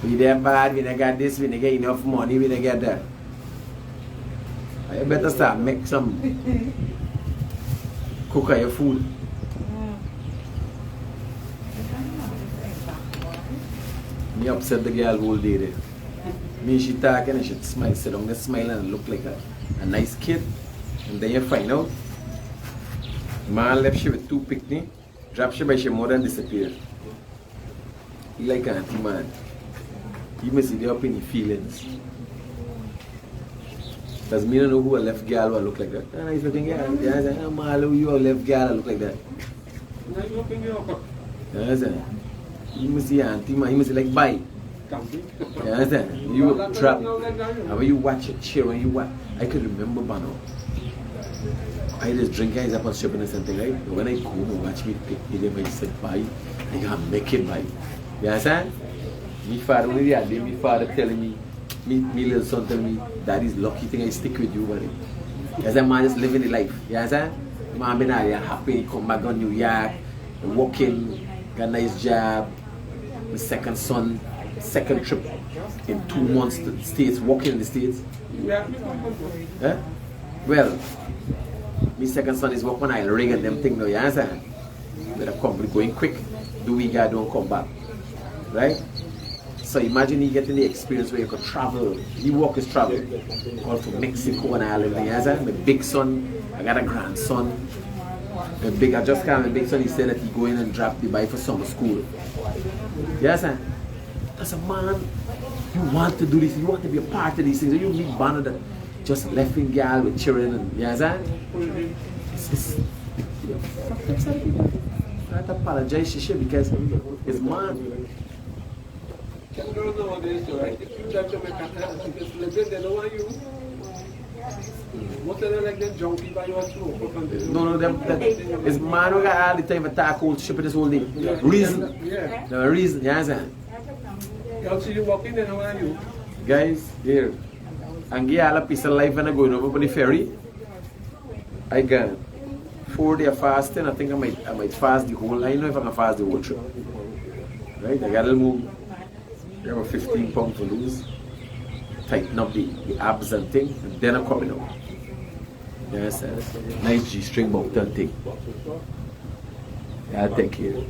We there bad, we don't got this, we don't get enough money, we don't get that. You better start make some cook your food. Me upset the girl whole day there. Me she talking and she smile, sit down there smiling and look like a nice kid. And then you find out man left she with 2 picnic, drop she by she mother and disappear. He like an auntie man. You must see the up in the feelings. Because me don't know who a left girl will look like that. A nice looking girl. Yeah, I say, Malo, you a left girl will look like that. Now you open your cup. Yeah, you must see auntie man, you must see like bye. Yeah, you trap. And when you watch a chair, when you watch, I could remember Bano. I just drink guys up on shopping and something, right? But when I go home and watch me pick them, I said bye. I can't make it bye. You understand? My father, when the other day, my father telling me, my little son telling me, Daddy's lucky thing I stick with you, buddy. As a man just living the life. You understand? Man been out here happy, come back on New York, working, got a nice job. My second son, second trip in 2 months to the States, working in the States. Eh? Well, my second son is working on I'll ring and them thing now, you understand? Better come, going quick, do we got don't come back. Right? So imagine you getting the experience where you could travel. You work is travel. All to Mexico and Ireland. You understand? My big son, I got a grandson. I just came, my big son, he said that he go in and drop the bike for summer school. You understand? As a man, you want to do this, you want to be a part of these things. You meet Banner that just left in girl with children and you understand? I have to apologize to she because it's man. Can girls nowadays, right? If you try to make a just living, they don't want you. Most of them like them junkie by your smoke. No, it's man who got all the time to talk whole ship this whole day. Reason. Yeah. The reason, you understand? Y'all see you walking, they don't want you. Guys, here. And give all a piece of life when I going over the ferry. I got 4 days fasting. I think I might fast the whole. I don't know if I can fast the whole trip. Right? I got to move. I have a 15 pounds to lose. Tighten up the abs and thing, and then I'm coming out. Yes, nice G-string mountain thing. I'll take care.